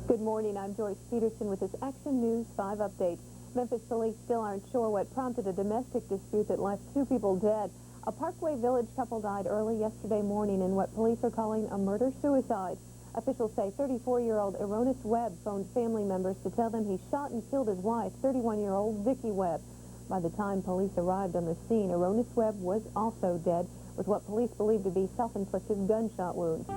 Good morning, I'm Joyce Peterson with this Action News 5 update. Memphis police still aren't sure what prompted a domestic dispute that left 2 people dead. A Parkway Village couple died early yesterday morning in what police are calling a murder-suicide. Officials say 34-year-old Eronis Webb phoned family members to tell them he shot and killed his wife, 31-year-old Vicky Webb. By the time police arrived on the scene, Eronis Webb was also dead with what police believe to be self-inflicted gunshot wounds.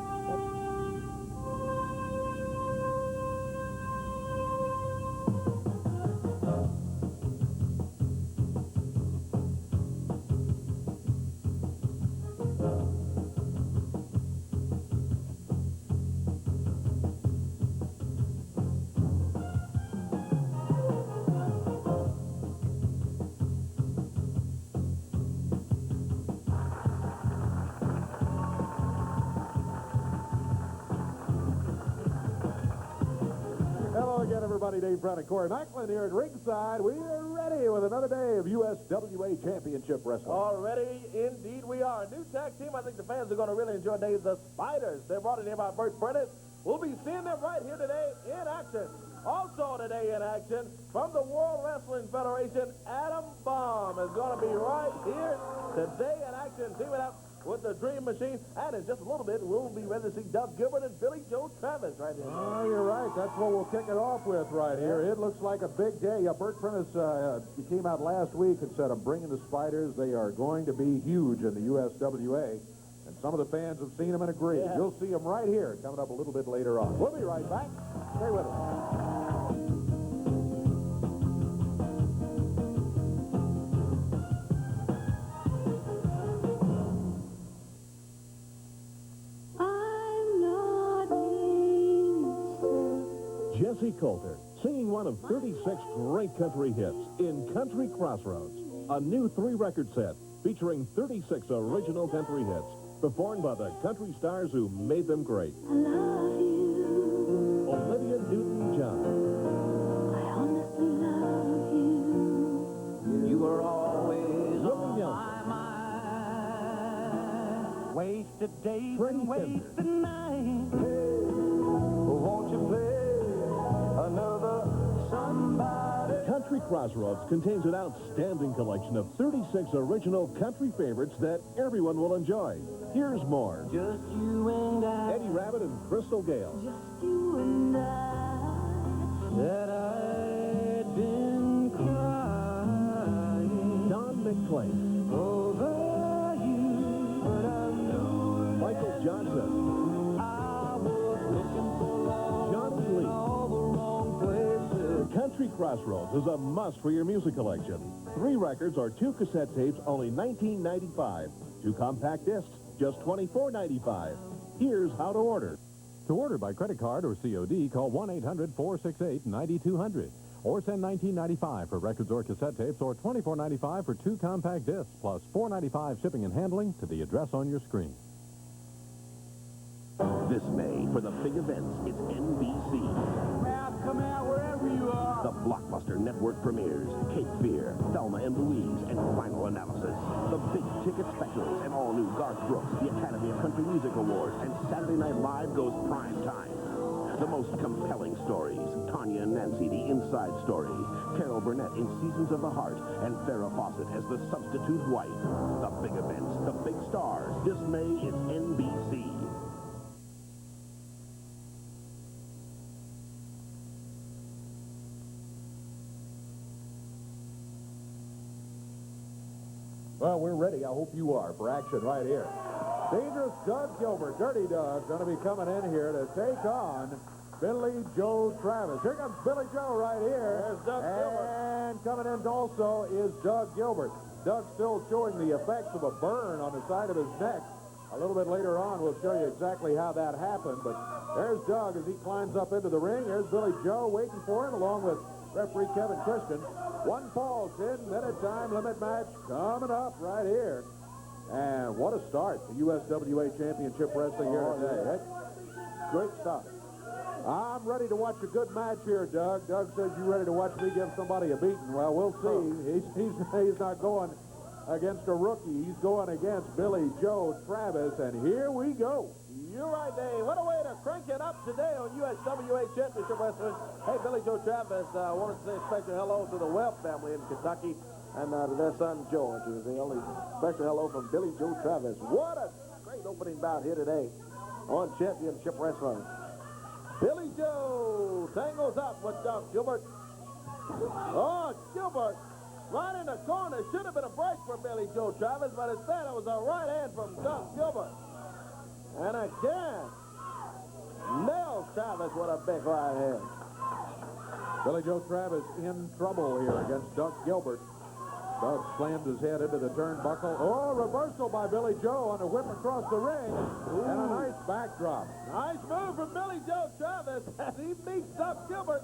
Hello again, everybody. Dave Brown and Corey Macklin here at ringside. We are ready with another day of USWA Championship Wrestling. Already, indeed, we are. A new tag team. I think the fans are going to really enjoy, Dave. The Spiders. They're brought in here by Bert Prentice. We'll be seeing them right here today in action. Also today in action, from the World Wrestling Federation, Adam Bomb is going to be right here today in action, teaming up with the Dream Machine. And in just a little bit, we'll be ready to see Doug Gilbert and Billy Joe Travis right here. Oh, you're right. That's what we'll kick it off with right here. It looks like a big day. Bert Prentice came out last week and said, I'm bringing the Spiders. They are going to be huge in the USWA. And some of the fans have seen them and agreed. Yeah. You'll see them right here coming up a little bit later on. We'll be right back. Stay with us. Jesse Coulter, singing one of 36 great country hits in Country Crossroads, a new 3-record set featuring 36 original country hits performed by the country stars who made them great. I love you. Olivia Newton-John. I honestly love you. You were always Willie on my mind. Wasted days Freddie and wasted nights. Won't you play another somebody? Country Crossroads contains an outstanding collection of 36 original country favorites that everyone will enjoy. Here's more. Just you and I. Eddie Rabbit and Crystal Gale. Just you and I. That I'd been crying Don McClain. over you. But I knew Michael Johnson. I was looking for love Johnny in Lee. all the wrong places. Country Crossroads is a must for your music collection. 3 records or 2 cassette tapes, only $19.95. 2 compact discs, just $24.95. Here's how to order. To order by credit card or COD, call 1-800-468-9200 or send $19.95 for records or cassette tapes or $24.95 for 2 compact discs plus $4.95 shipping and handling to the address on your screen. This May, for the big events, it's NBC. Come out wherever you are. The blockbuster network premieres, Cape Fear, Thelma and Louise, and Final Analysis. The big ticket specials and all-new Garth Brooks, the Academy of Country Music Awards, and Saturday Night Live goes prime time. The most compelling stories, Tanya and Nancy, the inside story, Carol Burnett in Seasons of the Heart, and Farrah Fawcett as the substitute wife. The big events, the big stars. This May, it's NBC. Well, we're ready. I hope you are for action right here. Dangerous Doug Gilbert, Dirty Doug, going to be coming in here to take on Billy Joe Travis. Here comes Billy Joe right here. There's Doug Gilbert. And coming in also is Doug Gilbert. Doug still showing the effects of a burn on the side of his neck. A little bit later on, we'll show you exactly how that happened. But there's Doug as he climbs up into the ring. There's Billy Joe waiting for him, along with referee Kevin Christian. 1 fall, 10-minute time limit match coming up right here. And what a start, the USWA Championship Wrestling here today. Great stuff. I'm ready to watch a good match here, Doug. Doug says you're ready to watch me give somebody a beating. Well, we'll see. He's not going against a rookie. He's going against Billy Joe Travis, and here we go. You're right, Dave. What a way to cranking up today on USWA Championship Wrestling. Hey, Billy Joe Travis wanted to say a special hello to the Webb family in Kentucky and to their son George. It was the only special hello from Billy Joe Travis. What a great opening bout here today on Championship Wrestling. Billy Joe tangles up with Doug Gilbert. Oh, Gilbert right in the corner. Should have been a break for Billy Joe Travis, but instead it was a right hand from Doug Gilbert. And again, nails Travis with a big right hand. Billy Joe Travis in trouble here against Doug Gilbert. Doug slammed his head into the turnbuckle. Oh, reversal by Billy Joe on a whip across the ring. And a nice backdrop. Nice move from Billy Joe Travis as he beats Doug Gilbert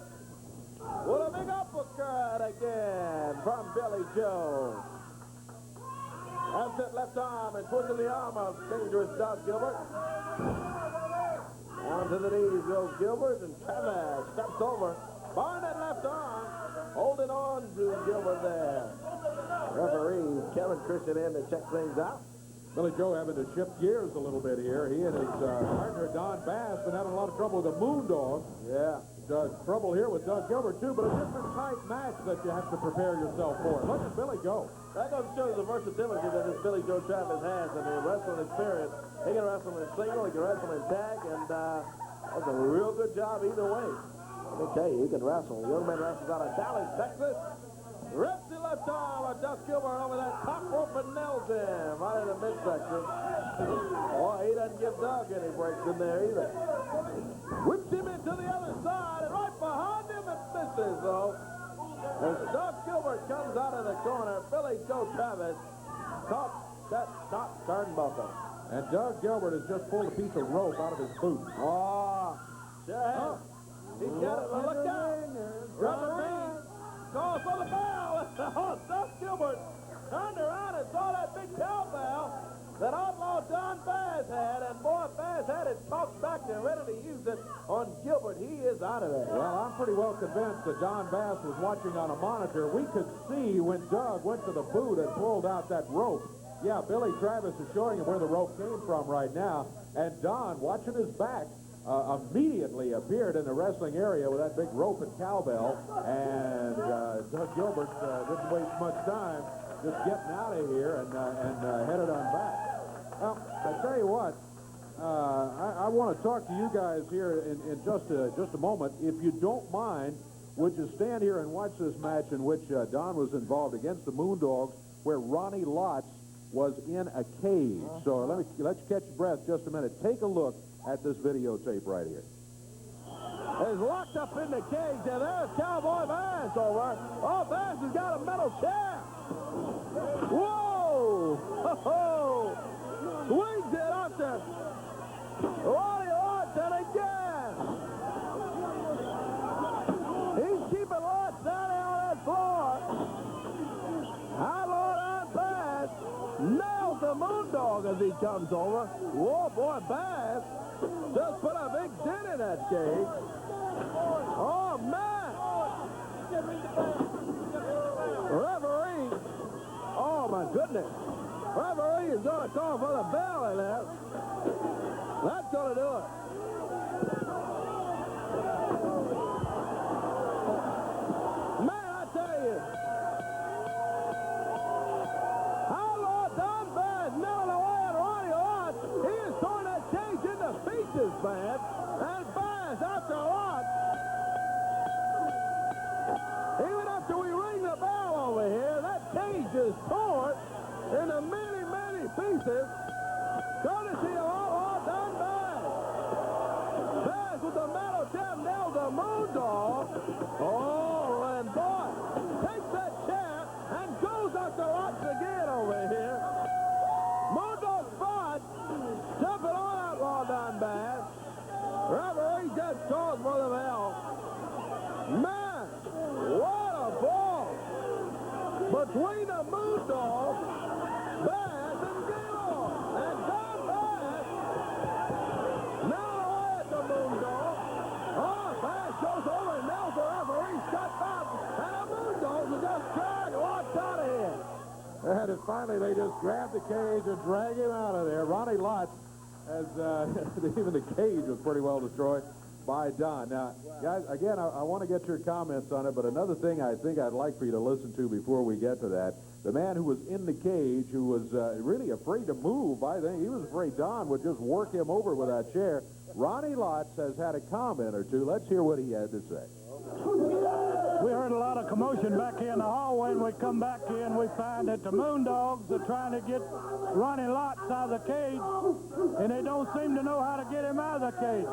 with a big uppercut again from Billy Joe. That's it, left arm and twisting the arm of dangerous Doug Gilbert. Down to the knees goes Gilbert, and Travis steps over. Barring that left arm, holding on to Gilbert there. Referee Kevin Christian in to check things out. Billy Joe having to shift gears a little bit here. He and his partner Don Bass been having a lot of trouble with the Moondog. Yeah. Trouble here with Doug Gilbert too, but a different type match that you have to prepare yourself for. Look at Billy go. That goes to show you the versatility that this Billy Joe Travis has and the wrestling experience. He can wrestle in single, he can wrestle in tag, and does a real good job either way. Let me tell you, he can wrestle. The young man wrestles out of Dallas, Texas. Rips the left arm of Doug Gilbert over that top rope and nails him right in the midsection. Boy, he doesn't give Doug any breaks in there either. Whips him into the other side, and right behind him it misses, though. As Doug Gilbert comes out of the corner, Billy Joe Travis caught that top turnbuckle. And Doug Gilbert has just pulled a piece of rope out of his boot. Oh, sure has. He's got it. Look out. Referee calls for the bell. Oh, Doug Gilbert turned around and saw that big cowbell that outlaw Don Bass had, and boy, Bass had it tossed back and ready to use it on Gilbert. He is out of there. Well, I'm pretty well convinced that Don Bass was watching on a monitor. We could see when Doug went to the boot and pulled out that rope. Yeah, Billy Travis is showing him where the rope came from right now, and Don, watching his back, immediately appeared in the wrestling area with that big rope and cowbell, and Doug Gilbert didn't waste much time just getting out of here and headed on back. Well, I tell you what, I want to talk to you guys here in just a moment. If you don't mind, would you stand here and watch this match in which Don was involved against the Moondogs, where Ronnie Lotz was in a cage. So let's catch your breath just a minute. Take a look at this videotape right here. Is locked up in the cage, and there's Cowboy Bass over. Oh, Bass has got a metal chair. Whoa! Ho-ho! Swings it up to Ronnie Lotz, and again. He's keeping Lotz down there on that floor. Outlaw on Bass nails the Moondog as he comes over. Whoa, boy, Bass just put a big dent in that cage. Oh, man. Referee. Oh, my goodness. Referee is going to call for the bell in there. That's going to do it. Man, I tell you. Outlaw Don Bass milling away at Ronnie Lotz. He is throwing that cage into pieces, man. And Bass after Lotz. Even after we ring the bell over here, that cage is torn into many, many pieces. Courtesy of Outlaw Don Bass. Bass with the metal chair nails the Moondog. Oh, and boy, takes that chair and goes up to Lotz again over here. Moondog spot, jumping on Outlaw Don Bass. Referee just calls for the bell. Man, what a ball! Between the Moondog, Bass, and Gilbert. And Don Bass now away at the Moondog. Oh, Bass goes over and nails the referee, shut up, and the Moondogs will just drag Lotz out of here. And finally, they just grab the cage and drag him out of there. Ronnie Lotz as even the cage was pretty well destroyed by Don. Now, guys, again, I want to get your comments on it, but another thing I think I'd like for you to listen to before we get to that, the man who was in the cage, who was really afraid to move, I think he was afraid Don would just work him over with that chair. Ronnie Lotz has had a comment or two. Let's hear what he had to say. We heard a lot of commotion back here in the hallway, and we come back here and we find that the Moondogs are trying to get Ronnie Lotz out of the cage, and they don't seem to know how to get him out of the cage.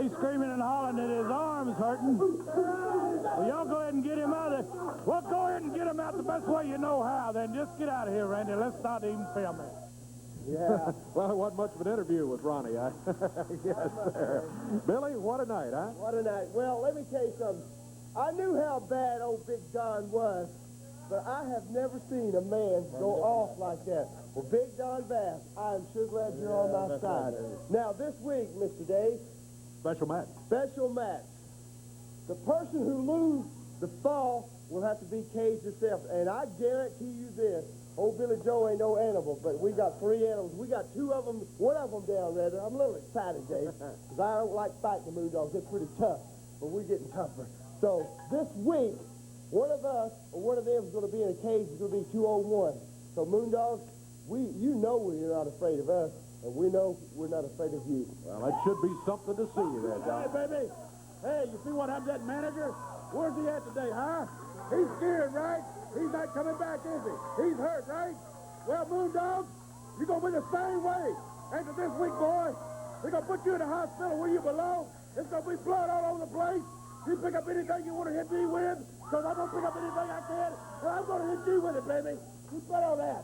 He's screaming and hollering that his arm's hurting. Well, y'all go ahead and get him out of there. Well, go ahead and get him out the best way you know how, then. Just get out of here, Randy. Let's not even film it. Yeah. Well, it wasn't much of an interview with Ronnie. Yes, sir. Billy, what a night, huh? What a night. Well, let me tell you something. I knew how bad old Big Don was, but I have never seen a man go off like that. Well, Big Don Bass, I am sure glad you're on my side. Now, this week, Mr. Dave, Special match. special match. The person who loses the fall will have to be caged himself. And I guarantee you this, old Billy Joe ain't no animal, but we got 3 animals. We got 2 of them, one of them down, rather. I'm a little excited, Dave, because I don't like fighting the Moondogs. They're pretty tough, but we're getting tougher. So this week, one of us or one of them is going to be in a cage. It's going to be 2-on-1. So Moondogs, you know you're not afraid of us, and we know we're not afraid of you. Well, that should be something to see there, Don. Hey, baby. Hey, you see what happened to that manager? Where's he at today, huh? He's scared, right? He's not coming back, is he? He's hurt, right? Well, Moondogs, you're going to be the same way. After this week, boy, we're going to put you in the hospital where you belong. It's going to be blood all over the place. You pick up anything you want to hit me with, because I'm going to pick up anything I can, and I'm going to hit you with it, baby. You bet on that.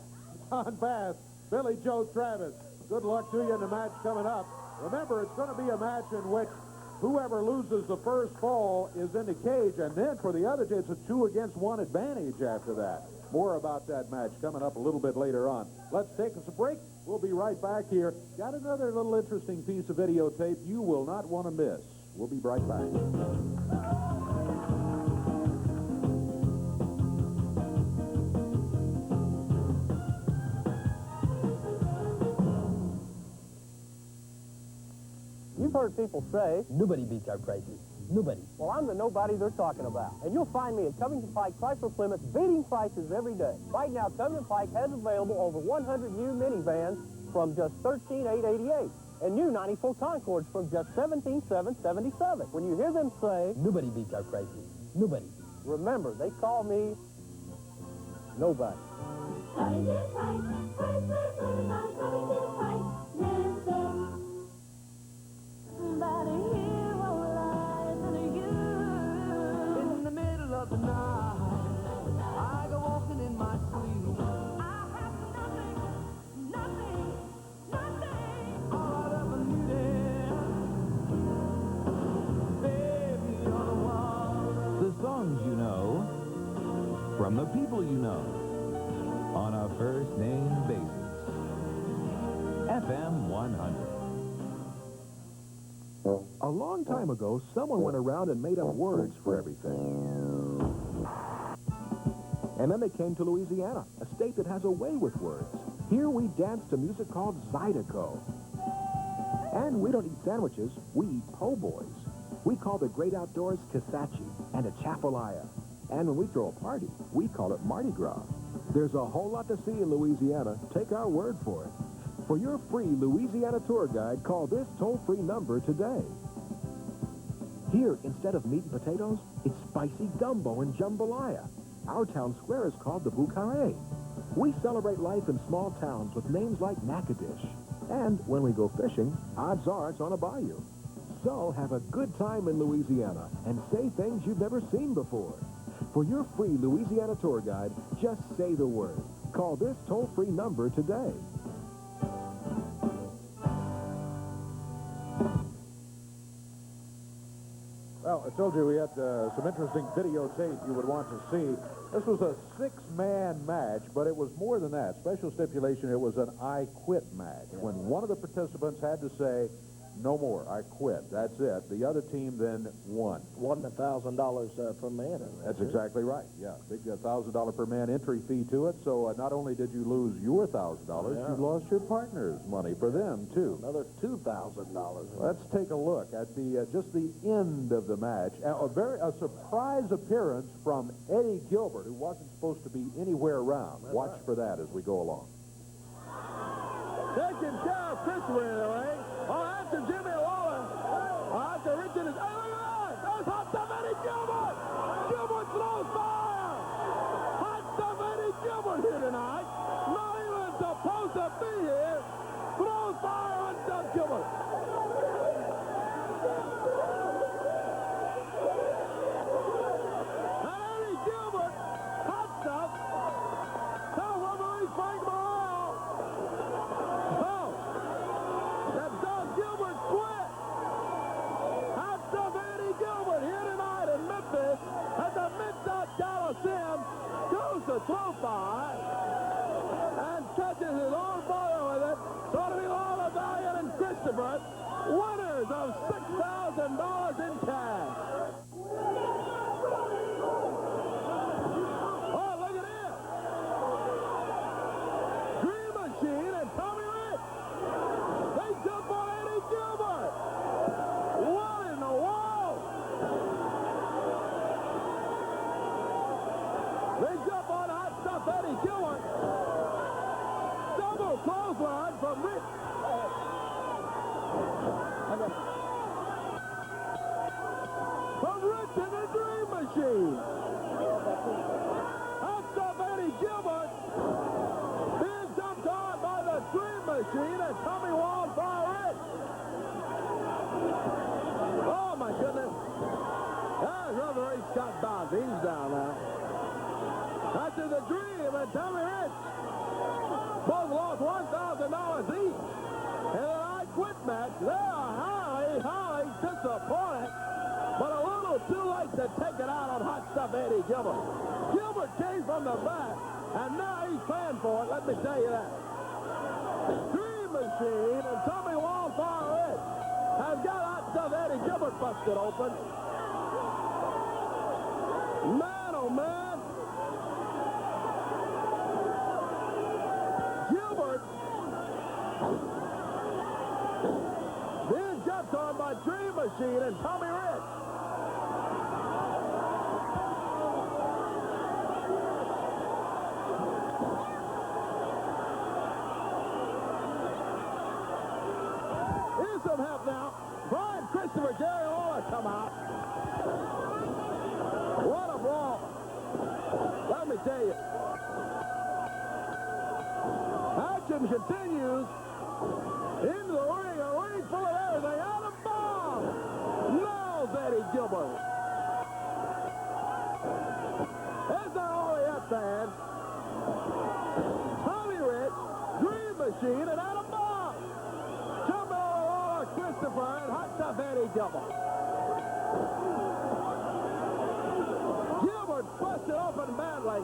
Don Bass, Billy Joe Travis. Good luck to you in the match coming up. Remember, it's going to be a match in which whoever loses the first fall is in the cage, and then for the other team, it's a 2-against-1 advantage after that. More about that match coming up a little bit later on. Let's take us a break. We'll be right back here. Got another little interesting piece of videotape you will not want to miss. We'll be right back. You've heard people say, nobody beats our prices. Nobody. Well, I'm the nobody they're talking about. And you'll find me at Covington Pike Chrysler Plymouth beating prices every day. Right now, Covington Pike has available over 100 new minivans from just $13,888 and new 94 Concords from just $17,777. When you hear them say, nobody beats our prices. Nobody. Remember, they call me nobody. In the middle of the night, I go walking in my sleep. I have nothing. All I ever needed, baby, you're the one. The songs you know, from the people you know, on a first-name basis. FM 100. A long time ago, someone went around and made up words for everything. And then they came to Louisiana, a state that has a way with words. Here we dance to music called Zydeco. And we don't eat sandwiches, we eat po' boys. We call the great outdoors Kisachi and a Chafalaya. And when we throw a party, we call it Mardi Gras. There's a whole lot to see in Louisiana. Take our word for it. For your free Louisiana tour guide, call this toll-free number today. Here, instead of meat and potatoes, it's spicy gumbo and jambalaya. Our town square is called the Bucaré. We celebrate life in small towns with names like Natchitoches. And when we go fishing, odds are it's on a bayou. So have a good time in Louisiana and say things you've never seen before. For your free Louisiana tour guide, just say the word. Call this toll-free number today. Well, I told you we had some interesting videotape you would want to see. This was a 6-man match, but it was more than that. Special stipulation, it was an I quit match. When one of the participants had to say, no more. I quit. That's it. The other team then won. Won the $1,000 per man. That's exactly right. Yeah, big $1,000 per man entry fee to it. So not only did you lose your $1,000, you lost your partner's money for them too. Another $2,000. Let's take a look at the just the end of the match. A surprise appearance from Eddie Gilbert, who wasn't supposed to be anywhere around. Watch for that as we go along. Taking care of Christopher in the ring. Oh, after Jimmy Lawler. After Richard is... Hey, look at that! That's hot stuff Eddie Gilbert! Gilbert throws fire! Hot stuff Eddie Gilbert here tonight. Not even supposed to be here. Throws fire on Doug Gilbert. And Eddie Gilbert, hot stuff. Tell referee Frank Morrell. Oh, that Doug Gilbert quit. Hot stuff Eddie Gilbert here tonight in Memphis at the Mid-South Coliseum goes to throw fire and catches his own brother with it. So to be Lawler, Valiant, and Christopher, winners of $6,000 in cash. Oh, look at this. Dream Machine and Tommy Rich. They jump on Eddie Gilbert. What in the world? They jump on hot stuff Eddie Gilbert. Double clothesline from Rich. From Rich in the Dream Machine. Hot stuff Eddie Gilbert being jumped on by the Dream Machine and Tommy Wildfire Rich. Oh my goodness. There's referee Scott Bowles. He's down now. After the Dream and Tommy Rich both lost $1,000 each. And the I Quit match, they are highly disappointed, but a little too late to take it out on hot stuff Eddie Gilbert. Gilbert came from the back, and now he's paying for it, let me tell you that. Dream Machine and Tommy Wildfire Rich have got hot stuff Eddie Gilbert busted open. Man, oh man. Gilbert being jumped on by Dream Machine and Tommy Rich. Here's some help now. Brian Christopher, Jerry Lawler come out. What a brawl. Let me tell you. Action continues. Into the ring, a ring full of everything. Out of bomb. Nails Eddie Gilbert. That's not only that bad. Tommy Rich, Dream Machine, and Adam Bomb. Jump over Lawler, Christopher, and hot stuff Eddie Gilbert. Gilbert busted open badly.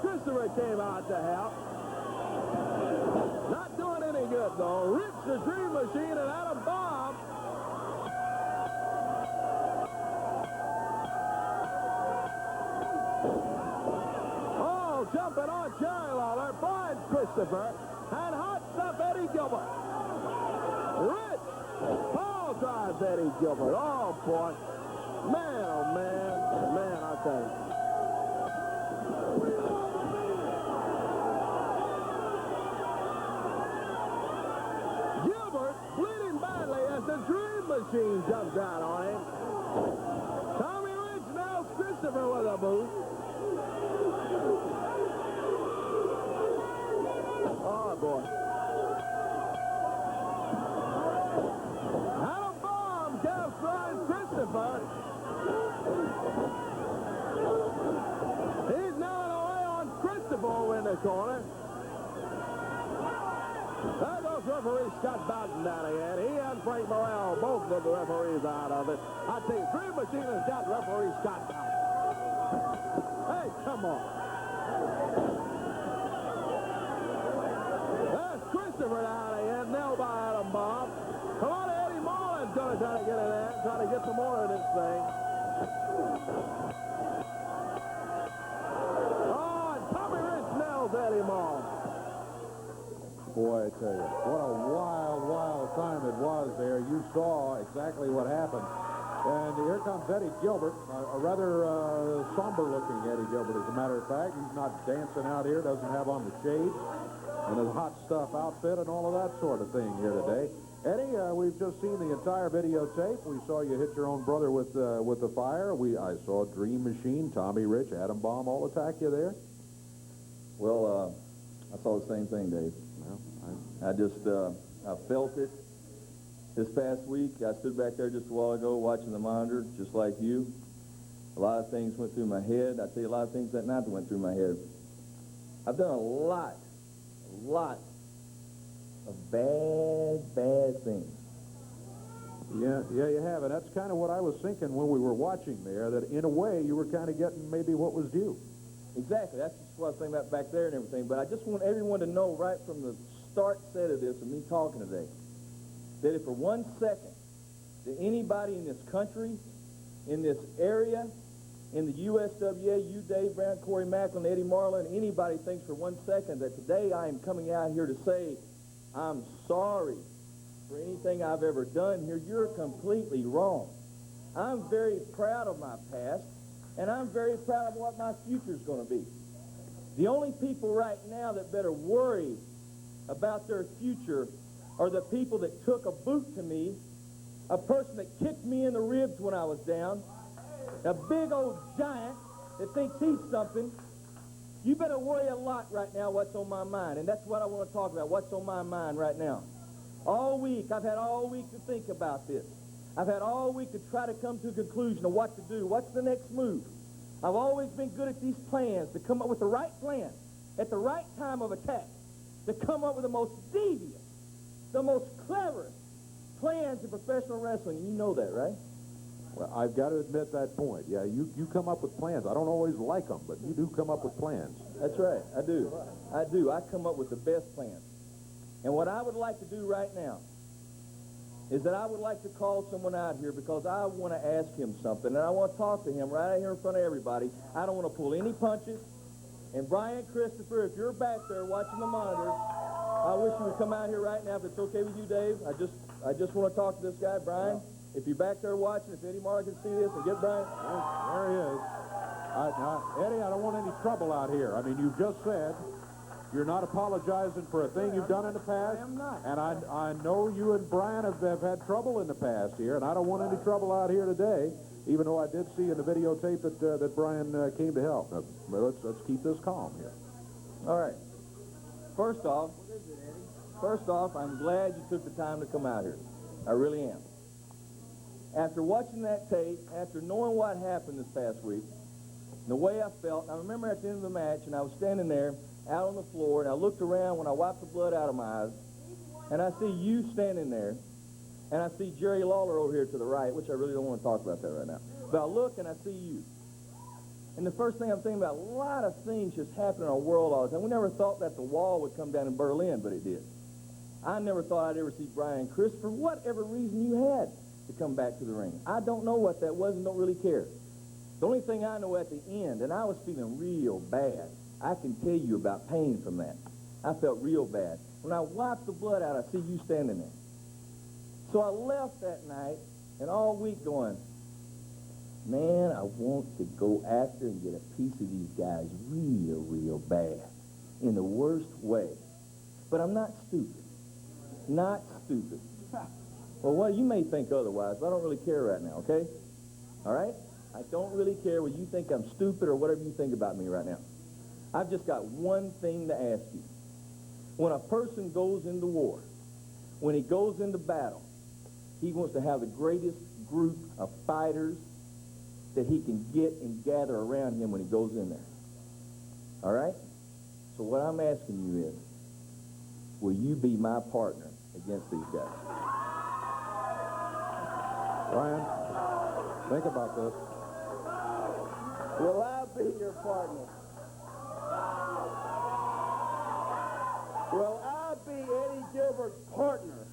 Christopher came out to help. Not doing any good, though. Rich, the Dream Machine, and Adam Bomb. Oh, jumping on Jerry Lawler, Brian Christopher, and hot stuff Eddie Gilbert. Rich, Paul drives Eddie Gilbert. Oh, boy. Man, oh, man. Man, I tell you. The Dream Machine jumps out on him. Tommy Rich now Christopher with a boot. Oh, boy. Adam Bomb captures Christopher. He's now away on Christopher in the corner. There goes referee Scott Bowden down again. He and Frank Morrell, both of the referees out of it. I tell you, Dream Machine has got referee Scott Bowden. Hey, come on. There's Christopher down again. Nailed by Adam Bob. Come on, Eddie Marlin's going to try to get in there. Try to get some more of this thing. Oh, and Tommy Rich nails Eddie Marlin. Boy, I tell you, what a wild, wild time it was there. You saw exactly what happened. And here comes Eddie Gilbert, a rather somber-looking Eddie Gilbert, as a matter of fact. He's not dancing out here, doesn't have on the shades, and his hot stuff outfit and all of that sort of thing here today. Eddie, we've just seen the entire videotape. We saw you hit your own brother with the fire. I saw Dream Machine, Tommy Rich, Atom Bomb all attack you there. Well, I saw the same thing, Dave. I felt it this past week. I stood back there just a while ago watching the monitor, just like you. A lot of things went through my head. I tell you, a lot of things that night that went through my head. I've done a lot of bad things. Yeah, you have. And that's kind of what I was thinking when we were watching there, that in a way you were kind of getting maybe what was due. Exactly. That's just what I was thinking about back there and everything. But I just want everyone to know right from the start set of this, and me talking today, that if for 1 second that anybody in this country, in this area, in the USWA, you, Dave Brown, Corey Macklin, Eddie Marlin, anybody thinks for 1 second that today I am coming out here to say I'm sorry for anything I've ever done here, you're completely wrong. I'm very proud of my past, and I'm very proud of what my future's going to be. The only people right now that better worry about their future are the people that took a boot to me, a person that kicked me in the ribs when I was down, a big old giant that thinks he's something. You better worry a lot right now what's on my mind, and that's what I want to talk about, what's on my mind right now. All week, I've had all week to think about this. I've had all week to try to come to a conclusion of what to do, what's the next move. I've always been good at these plans, to come up with the right plan at the right time of attack, to come up with the most devious, the most cleverest plans in professional wrestling. You know that, right? Well, I've got to admit that point. Yeah, you come up with plans. I don't always like them, but you do come up with plans. That's right. I do. I come up with the best plans. And what I would like to do right now is that I would like to call someone out here because I want to ask him something, and I want to talk to him right out here in front of everybody. I don't want to pull any punches. And Brian Christopher, if you're back there watching the monitor, I wish you would come out here right now if it's okay with you, Dave. I just want to talk to this guy, Brian. If you're back there watching, if Eddie Marlin can see this, and get Brian. There he is. Eddie, I don't want any trouble out here. I mean, you just said you're not apologizing for a thing you've done in the past. I am not. And I know you and Brian have had trouble in the past here, and I don't want any trouble out here today, even though I did see in the videotape that Brian came to help. Now, let's keep this calm here. All right. First off, I'm glad you took the time to come out here. I really am. After watching that tape, after knowing what happened this past week, the way I felt, I remember at the end of the match, and I was standing there out on the floor, and I looked around when I wiped the blood out of my eyes, and I see you standing there, and I see Jerry Lawler over here to the right, which I really don't want to talk about that right now. But I look, and I see you. And the first thing I'm thinking about, a lot of things just happen in our world all the time. We never thought that the wall would come down in Berlin, but it did. I never thought I'd ever see Brian Christopher, whatever reason you had to come back to the ring. I don't know what that was and don't really care. The only thing I know at the end, and I was feeling real bad, I can tell you about pain from that. I felt real bad. When I wiped the blood out, I see you standing there. So I left that night and all week going, man, I want to go after and get a piece of these guys real, real bad, in the worst way. But I'm not stupid. Not stupid. Well, you may think otherwise, but I don't really care right now, okay? All right? I don't really care whether you think I'm stupid or whatever you think about me right now. I've just got one thing to ask you. When a person goes into war, when he goes into battle, he wants to have the greatest group of fighters that he can get and gather around him when he goes in there. All right? So what I'm asking you is, will you be my partner against these guys? Brian, think about this. Will I be your partner? Will I be Eddie Gilbert's partner.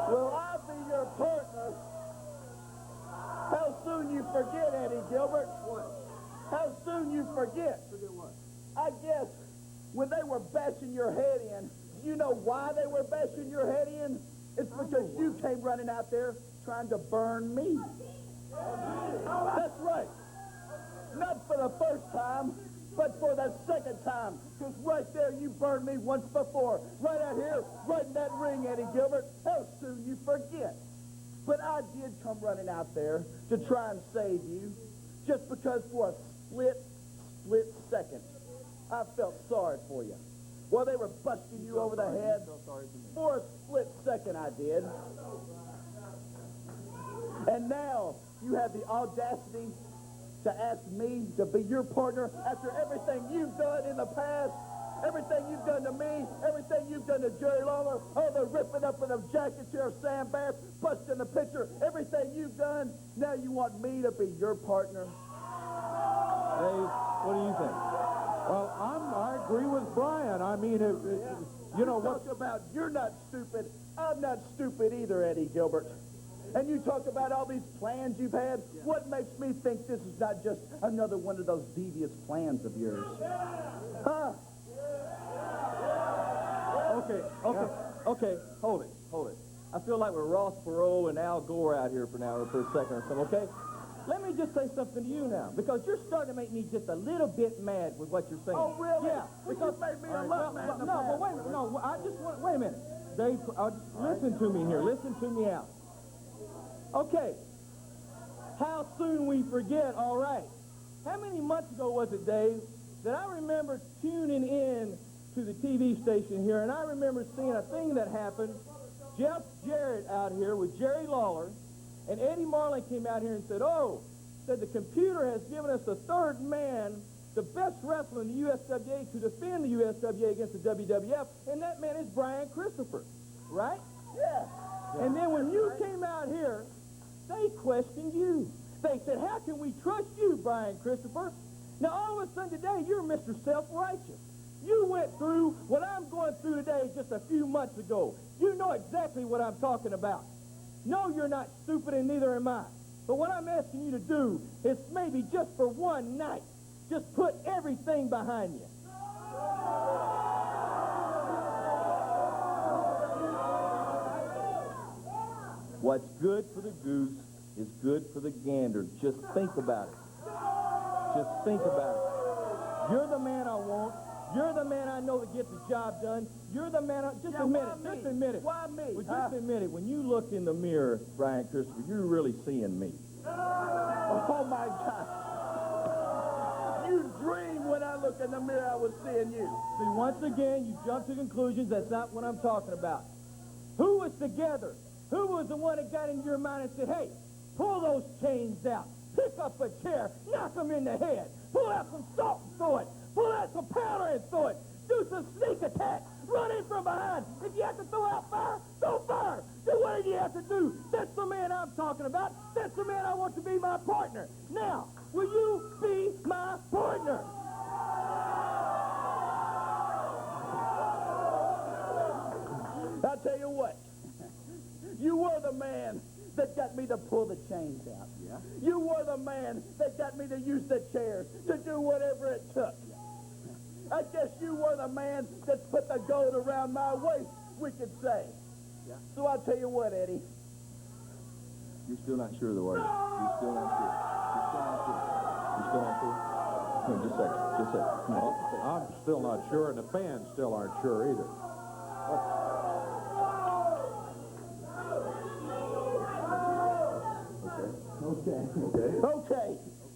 Will I be your partner? How soon you forget, Eddie Gilbert? What? How soon you forget? Forget what? I guess when they were bashing your head in, you know why they were bashing your head in? It's because you came running out there trying to burn me. That's right. Not for the first time, but for the second time. Because right there, you burned me once before. Right out here, right in that ring, Eddie Gilbert. How soon you forget? But I did come running out there to try and save you. Just because for a split second, I felt sorry for you. While they were busting you over the head, for a split second I did. And now you have the audacity to ask me to be your partner after everything you've done in the past, everything you've done to me, everything you've done to Jerry Lawler, all the ripping up of the jackets here, Sam Bass, busting the picture, everything you've done, now you want me to be your partner? Dave, what do you think? Well, I agree with Brian. I mean, you know what? Talk about you're not stupid. I'm not stupid either, Eddie Gilbert. And you talk about all these plans you've had. Yeah. What makes me think this is not just another one of those devious plans of yours? Huh? Okay, hold it. I feel like we're Ross Perot and Al Gore out here for a second or something, okay? Let me just say something to you now, because you're starting to make me just a little bit mad with what you're saying. Oh, really? Yeah. Because you made me a lot mad. No, but wait a minute. Dave, listen to me here. Listen to me out. Okay. How soon we forget, all right. How many months ago was it, Dave, that I remember tuning in to the TV station here, and I remember seeing a thing that happened. Jeff Jarrett out here with Jerry Lawler, and Eddie Marlin came out here and said, the computer has given us the third man, the best wrestler in the USWA to defend the USWA against the WWF, and that man is Brian Christopher, right? Yeah. And then when you came out here, they questioned you. They said, how can we trust you, Brian Christopher? Now, all of a sudden today, you're Mr. Self-Righteous. You went through what I'm going through today just a few months ago. You know exactly what I'm talking about. No, you're not stupid, and neither am I. But what I'm asking you to do is maybe just for one night, just put everything behind you. What's good for the goose is good for the gander. Just think about it. Just think about it. You're the man I want. You're the man I know that gets the job done. You're the man just admit it. Why me? Well, just admit it. When you look in the mirror, Brian Christopher, you're really seeing me. Oh, my God. You dreamed when I looked in the mirror I was seeing you. See, once again, you jump to conclusions. That's not what I'm talking about. Who was together? Who was the one that got in your mind and said, hey, pull those chains out. Pick up a chair. Knock them in the head. Pull out some salt and throw it. Pull out some powder and throw it. Do some sneak attack. Run in from behind. If you have to throw out fire, throw fire. Do whatever you have to do. That's the man I'm talking about. That's the man I want to be my partner. Now, will you be my partner? I'll tell you what. You were the man that got me to pull the chains out. Yeah. You were the man that got me to use the chairs, to do whatever it took. I guess you were the man that put the gold around my waist, we could say. Yeah. So I'll tell you what, Eddie. You're still not sure, though, are you? You're still not sure. You're still not sure. Come on, just a second. Just a second. Come on. I'm still not sure, and the fans still aren't sure either.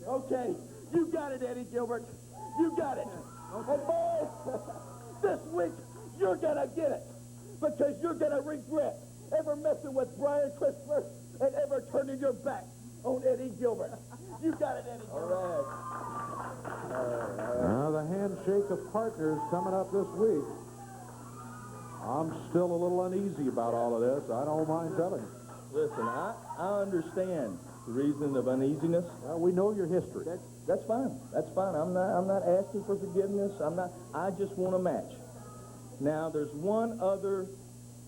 Okay. You got it, Eddie Gilbert. You got it. And boy, this week, you're gonna get it. Because you're gonna regret ever messing with Brian Christopher and ever turning your back on Eddie Gilbert. You got it, Eddie Gilbert. All right. Now, the handshake of partners coming up this week. I'm still a little uneasy about all of this. I don't mind telling you. Listen, I understand the reason of uneasiness. Well, we know your history. That's That's fine. That's fine. I'm not asking for forgiveness. I just want a match. Now, there's one other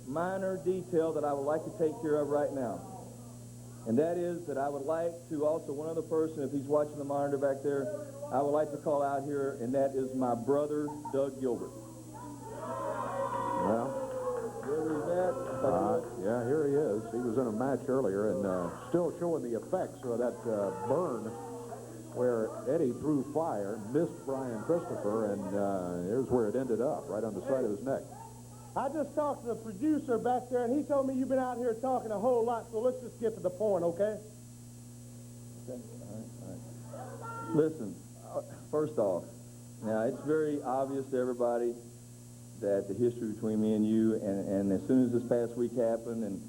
minor detail that I would like to take care of right now. And that is that I would like to also, one other person, if he's watching the monitor back there, I would like to call out here, and that is my brother, Doug Gilbert. Well, yeah, here he is. He was in a match earlier and still showing the effects of that burn where Eddie threw fire, missed Brian Christopher, and here's where it ended up, right on the side of his neck. I just talked to the producer back there, and he told me you've been out here talking a whole lot, so let's just get to the point, okay? Okay. All right. Listen, first off, now it's very obvious to everybody that the history between me and you, and as soon as this past week happened, and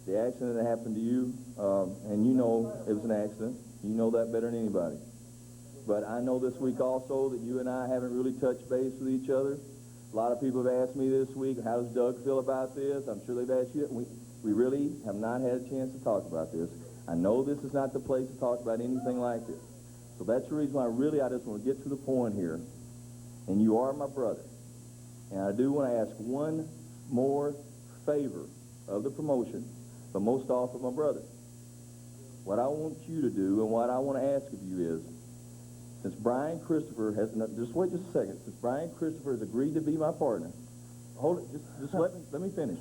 the accident that happened to you, and you know it was an accident, you know that better than anybody. But I know this week also that you and I haven't really touched base with each other. A lot of people have asked me this week, how does Doug feel about this? I'm sure they've asked you. We really have not had a chance to talk about this. I know this is not the place to talk about anything like this. So that's the reason why I just want to get to the point here. And you are my brother. And I do want to ask one more favor of the promotion, but most off of my brother. What I want you to do and what I want to ask of you is, since Brian Christopher has, just wait just a second, since Brian Christopher has agreed to be my partner, hold it, just let me finish.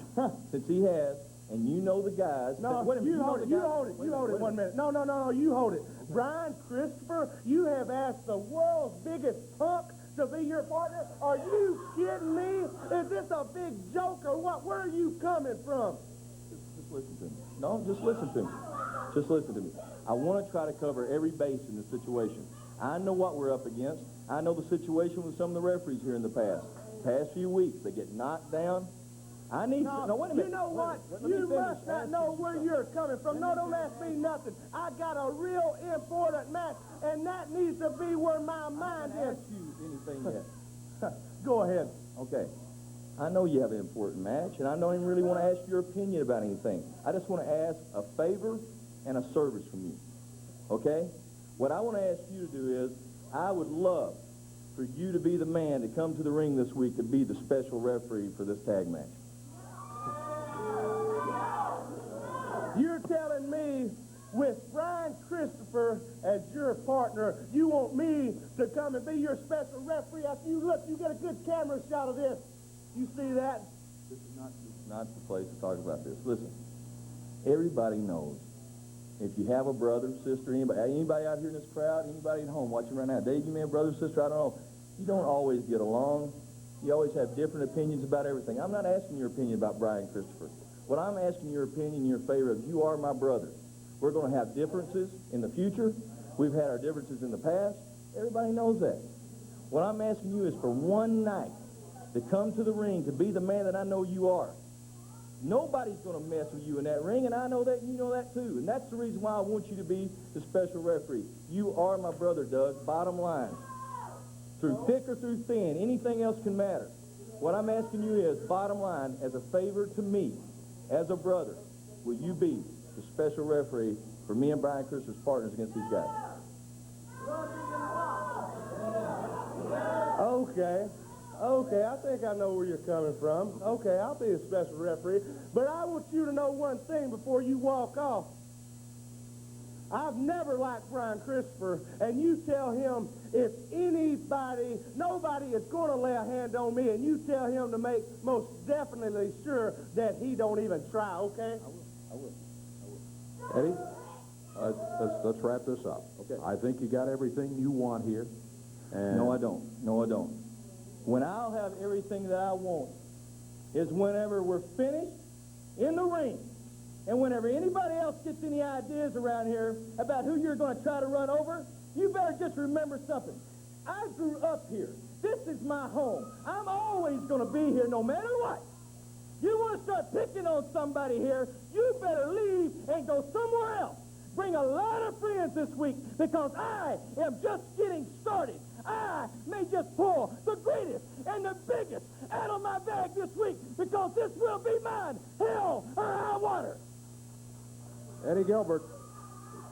Since he has, and you know the guys. No, wait a minute, you hold it, you hold it 1 minute. No, you hold it. Brian Christopher, you have asked the world's biggest punk to be your partner? Are you kidding me? Is this a big joke or what? Where are you coming from? Just listen to me. No, just listen to me. Just listen to me. I want to try to cover every base in this situation. I know what we're up against. I know the situation with some of the referees here in the past few weeks. They get knocked down. I need to... No, wait a minute. You know what? You must not know where you're coming from. No, don't ask me nothing. I got a real important match, and that needs to be where my mind is. Ask you anything yet? Go ahead. Okay. I know you have an important match, and I don't even really want to ask your opinion about anything. I just want to ask a favor and a service from you. Okay? What I want to ask you to do is, I would love for you to be the man to come to the ring this week to be the special referee for this tag match. You're telling me with Brian Christopher as your partner, you want me to come and be your special referee? After you look, you get a good camera shot of this. You see that? This is not the place to talk about this. Listen, everybody knows. If you have a brother, sister, anybody out here in this crowd, anybody at home watching right now, Dave, you may have a brother, sister, I don't know. You don't always get along. You always have different opinions about everything. I'm not asking your opinion about Brian Christopher. What I'm asking your opinion in your favor of, you are my brother. We're going to have differences in the future. We've had our differences in the past. Everybody knows that. What I'm asking you is for one night to come to the ring to be the man that I know you are. Nobody's going to mess with you in that ring, and I know that, and you know that too. And that's the reason why I want you to be the special referee. You are my brother, Doug, bottom line. Through thick or through thin, anything else can matter. What I'm asking you is, bottom line, as a favor to me, as a brother, will you be the special referee for me and Brian Christopher's partners against these guys? Okay, I think I know where you're coming from. Okay, I'll be a special referee. But I want you to know one thing before you walk off. I've never liked Brian Christopher, and you tell him if nobody is going to lay a hand on me, and you tell him to make most definitely sure that he don't even try, okay? I will. Eddie, let's wrap this up. Okay. I think you got everything you want here. And No, I don't. No, I don't. When I'll have everything that I want is whenever we're finished in the ring, and whenever anybody else gets any ideas around here about who you're going to try to run over, you better just remember something. I grew up here. This is my home. I'm always going to be here no matter what. You want to start picking on somebody here, you better leave and go somewhere else. Bring a lot of friends this week because I am just getting started. I may just pull the greatest and the biggest out of my bag this week because this will be mine, hell or high water. Eddie Gilbert,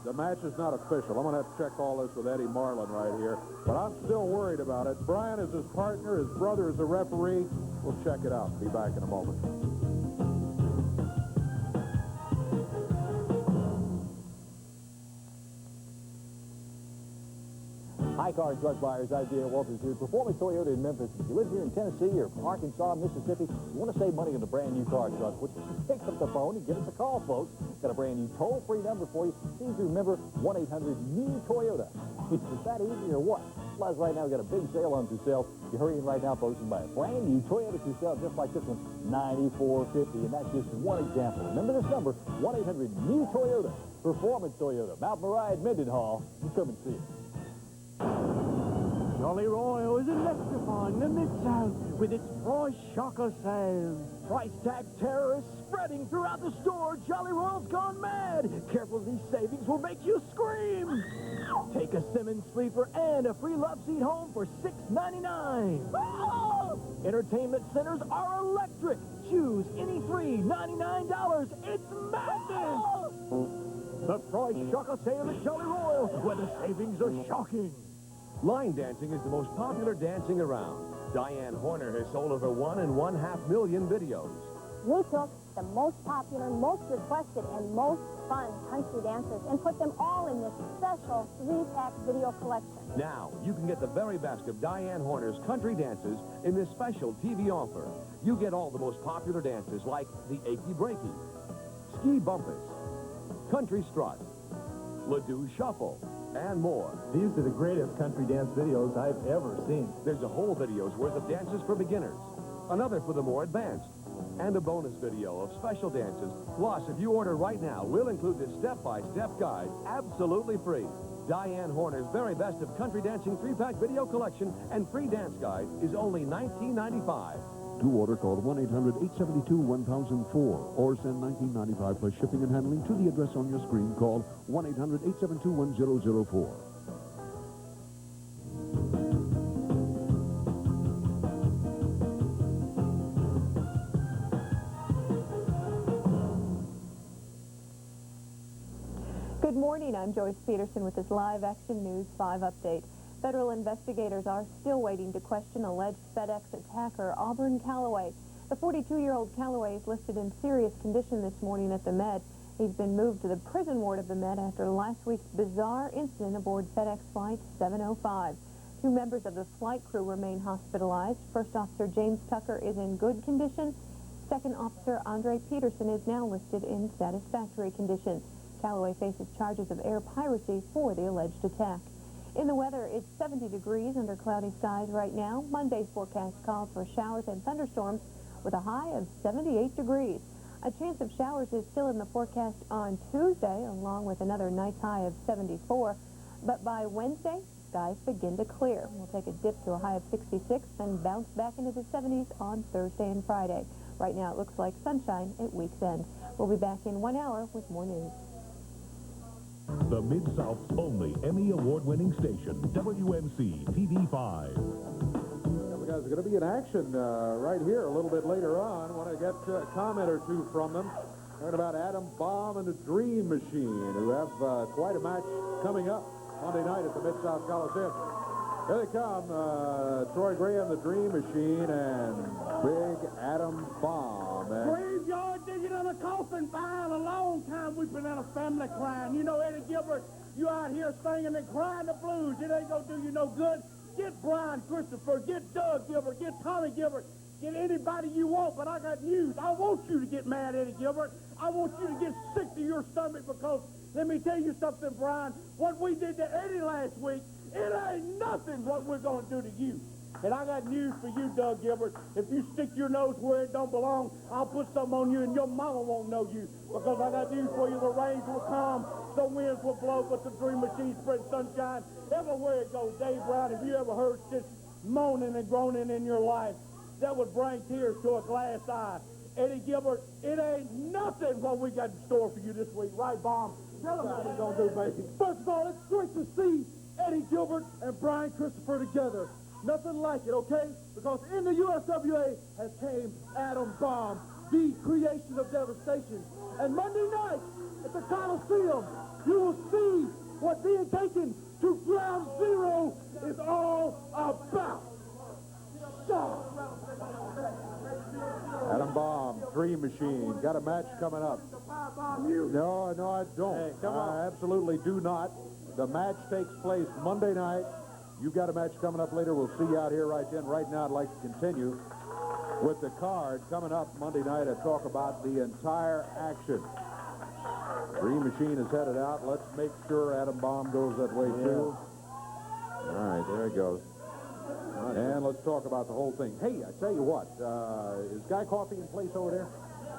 The match is not official. I'm going to have to check all this with Eddie Marlin right here. But I'm still worried about it. Brian is his partner. His brother is the referee. We'll check it out. Be back in a moment. Hi, car and truck buyers. I'm Dan Walters here. Performance Toyota in Memphis. If you live here in Tennessee or Arkansas, Mississippi, you want to save money on a brand new car or truck, well, pick up the phone and give us a call, folks. Got a brand new toll-free number for you. Please remember 1-800-NEW-TOYOTA. Is that easy or what? Plus, right now, we've got a big sale on for sale. You hurry in right now, folks, and buy a brand new Toyota for sale just like this one, $94.50. And that's just one example. Remember this number, 1-800-NEW-TOYOTA. Performance Toyota, Mount Moriah at Mendenhall. You come and see it. Jolly Royal is electrifying the Mid-South with its price shocker sale. Price tag terror is spreading throughout the store. Jolly Royal's gone mad. Careful, these savings will make you scream. Take a Simmons sleeper and a free love seat home for $6.99. Oh! Entertainment centers are electric. Choose any three, $99. It's madness. Oh! The price shocker sale at Jolly Royal, where the savings are shocking. Line dancing is the most popular dancing around. Diane Horner has sold over 1.5 million videos. We took the most popular, most requested, and most fun country dancers and put them all in this special 3-pack video collection. Now, you can get the very best of Diane Horner's country dances in this special TV offer. You get all the most popular dances like the Achy Breaky, Ski Bumpus, Country Strut, Ladoo Shuffle, and more. These are the greatest country dance videos I've ever seen. There's a whole video's worth of dances for beginners, another for the more advanced, and a bonus video of special dances. Plus, if you order right now, we'll include this step-by-step guide absolutely free. Diane Horner's very best of country dancing 3-pack video collection and free dance guide is only $19.95. To order, call 1-800-872-1004 or send $19.95 plus shipping and handling to the address on your screen. Call 1-800-872-1004. Good morning. I'm Joyce Peterson with this Live Action News 5 update. Federal investigators are still waiting to question alleged FedEx attacker Auburn Calloway. The 42-year-old Calloway is listed in serious condition this morning at the Med. He's been moved to the prison ward of the Med after last week's bizarre incident aboard FedEx Flight 705. 2 members of the flight crew remain hospitalized. First Officer James Tucker is in good condition. Second Officer Andre Peterson is now listed in satisfactory condition. Calloway faces charges of air piracy for the alleged attack. In the weather, it's 70 degrees under cloudy skies right now. Monday's forecast calls for showers and thunderstorms with a high of 78 degrees. A chance of showers is still in the forecast on Tuesday, along with another night's high of 74. But by Wednesday, skies begin to clear. We'll take a dip to a high of 66 and bounce back into the 70s on Thursday and Friday. Right now, it looks like sunshine at week's end. We'll be back in 1 hour with more news. The Mid-South's only Emmy Award-winning station, WMC TV5. The guys are going to be in action right here a little bit later on. Want to get a comment or two from them. Heard about Adam Baum and the Dream Machine, who have quite a match coming up Monday night at the Mid-South Coliseum. Here they come, Troy Graham, the Dream Machine, and Big Adam Baum. Graveyard digging on a coffin pile. A long time we've been in a family crying. You know, Eddie Gilbert, you out here singing and crying the blues. It ain't gonna do you no good. Get Brian Christopher, get Doug Gilbert, get Tommy Gilbert, get anybody you want, but I got news. I want you to get mad, Eddie Gilbert. I want you to get sick to your stomach because, let me tell you something, Brian, what we did to Eddie last week, it ain't nothing what we're going to do to you. And I got news for you, Doug Gilbert. If you stick your nose where it don't belong, I'll put something on you and your mama won't know you. Because I got news for you. The rains will come, the winds will blow, but the Dream Machine spread sunshine everywhere it goes. Dave Brown, have you ever heard just moaning and groaning in your life? That would bring tears to a glass eye. Eddie Gilbert, it ain't nothing what we got in store for you this week. Right, Baum? Tell them what we're going to do, baby. First of all, it's great to see Eddie Gilbert and Brian Christopher together. Nothing like it, okay? Because in the USWA has came Adam Baum. the creation of devastation. And Monday night at the Coliseum, you will see what being taken to ground zero is all about. Adam Baum, Dream Machine, got a match coming up. No, I don't. Hey, come on. I absolutely do not. The match takes place Monday night. You've got a match coming up later. We'll see you out here right then. Right now, I'd like to continue with the card coming up Monday night and talk about the entire action. Dream Machine is headed out. Let's make sure Adam Baum goes that way, too. All right, there he goes. And let's talk about the whole thing. Hey, I tell you what, is Guy Coffee in place over there?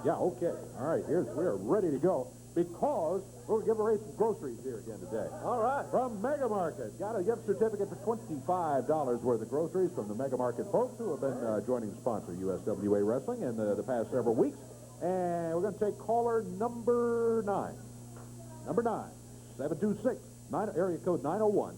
Yeah, okay. All right, we're ready to go because we'll give away some groceries here again today. All right. From Mega Market. Got a gift certificate for $25 worth of groceries from the Mega Market folks who have been joining to sponsor USWA Wrestling in the past several weeks. And we're going to take caller number 9. Number 9, 726, area code 901,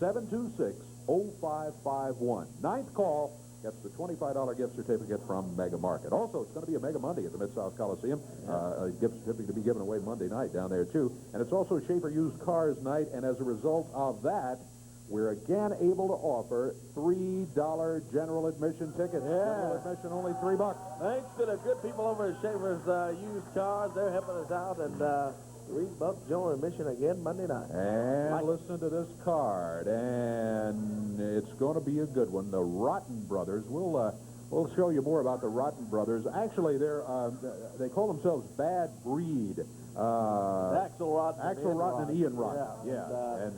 726-0551. Ninth call gets the $25 gift certificate from Mega Market. Also, it's going to be a Mega Monday at the Mid-South Coliseum. A gift certificate to be given away Monday night down there, too. And it's also Schaefer Used Cars Night, and as a result of that, we're again able to offer $3 general admission tickets. General admission only $3. Thanks to the good people over at Schaefer's Used Cars. They're helping us out, and $3 general admission again Monday night. And listen to this card, and it's going to be a good one. The Rotten Brothers. We'll show you more about the Rotten Brothers. Actually, they call themselves Bad Breed. Axel Rotten and Ian Rotten. And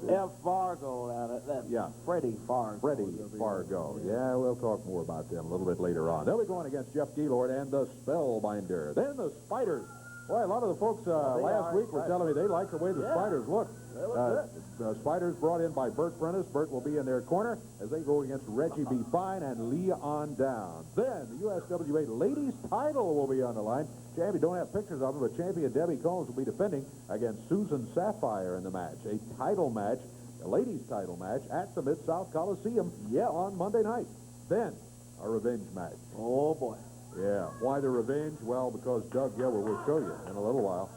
F. Fargo down at that. Yeah. Freddie Fargo. Yeah, we'll talk more about them a little bit later on. They'll be going against Jeff Gilbert and the Spellbinder. Then the Spiders. Boy, a lot of the folks last week were telling me they like the way the Spiders look. The Spiders brought in by Bert Prentice. Bert will be in their corner as they go against Reggie B. Fine and Leon Down. Then the USWA ladies title will be on the line. Champion, don't have pictures of them, but champion Debbie Combs will be defending against Susan Sapphire in the match. A title match, a ladies title match at the Mid-South Coliseum on Monday night. Then a revenge match. Oh, boy. Yeah. Why the revenge? Well, because Doug Gilbert, we'll show you in a little while.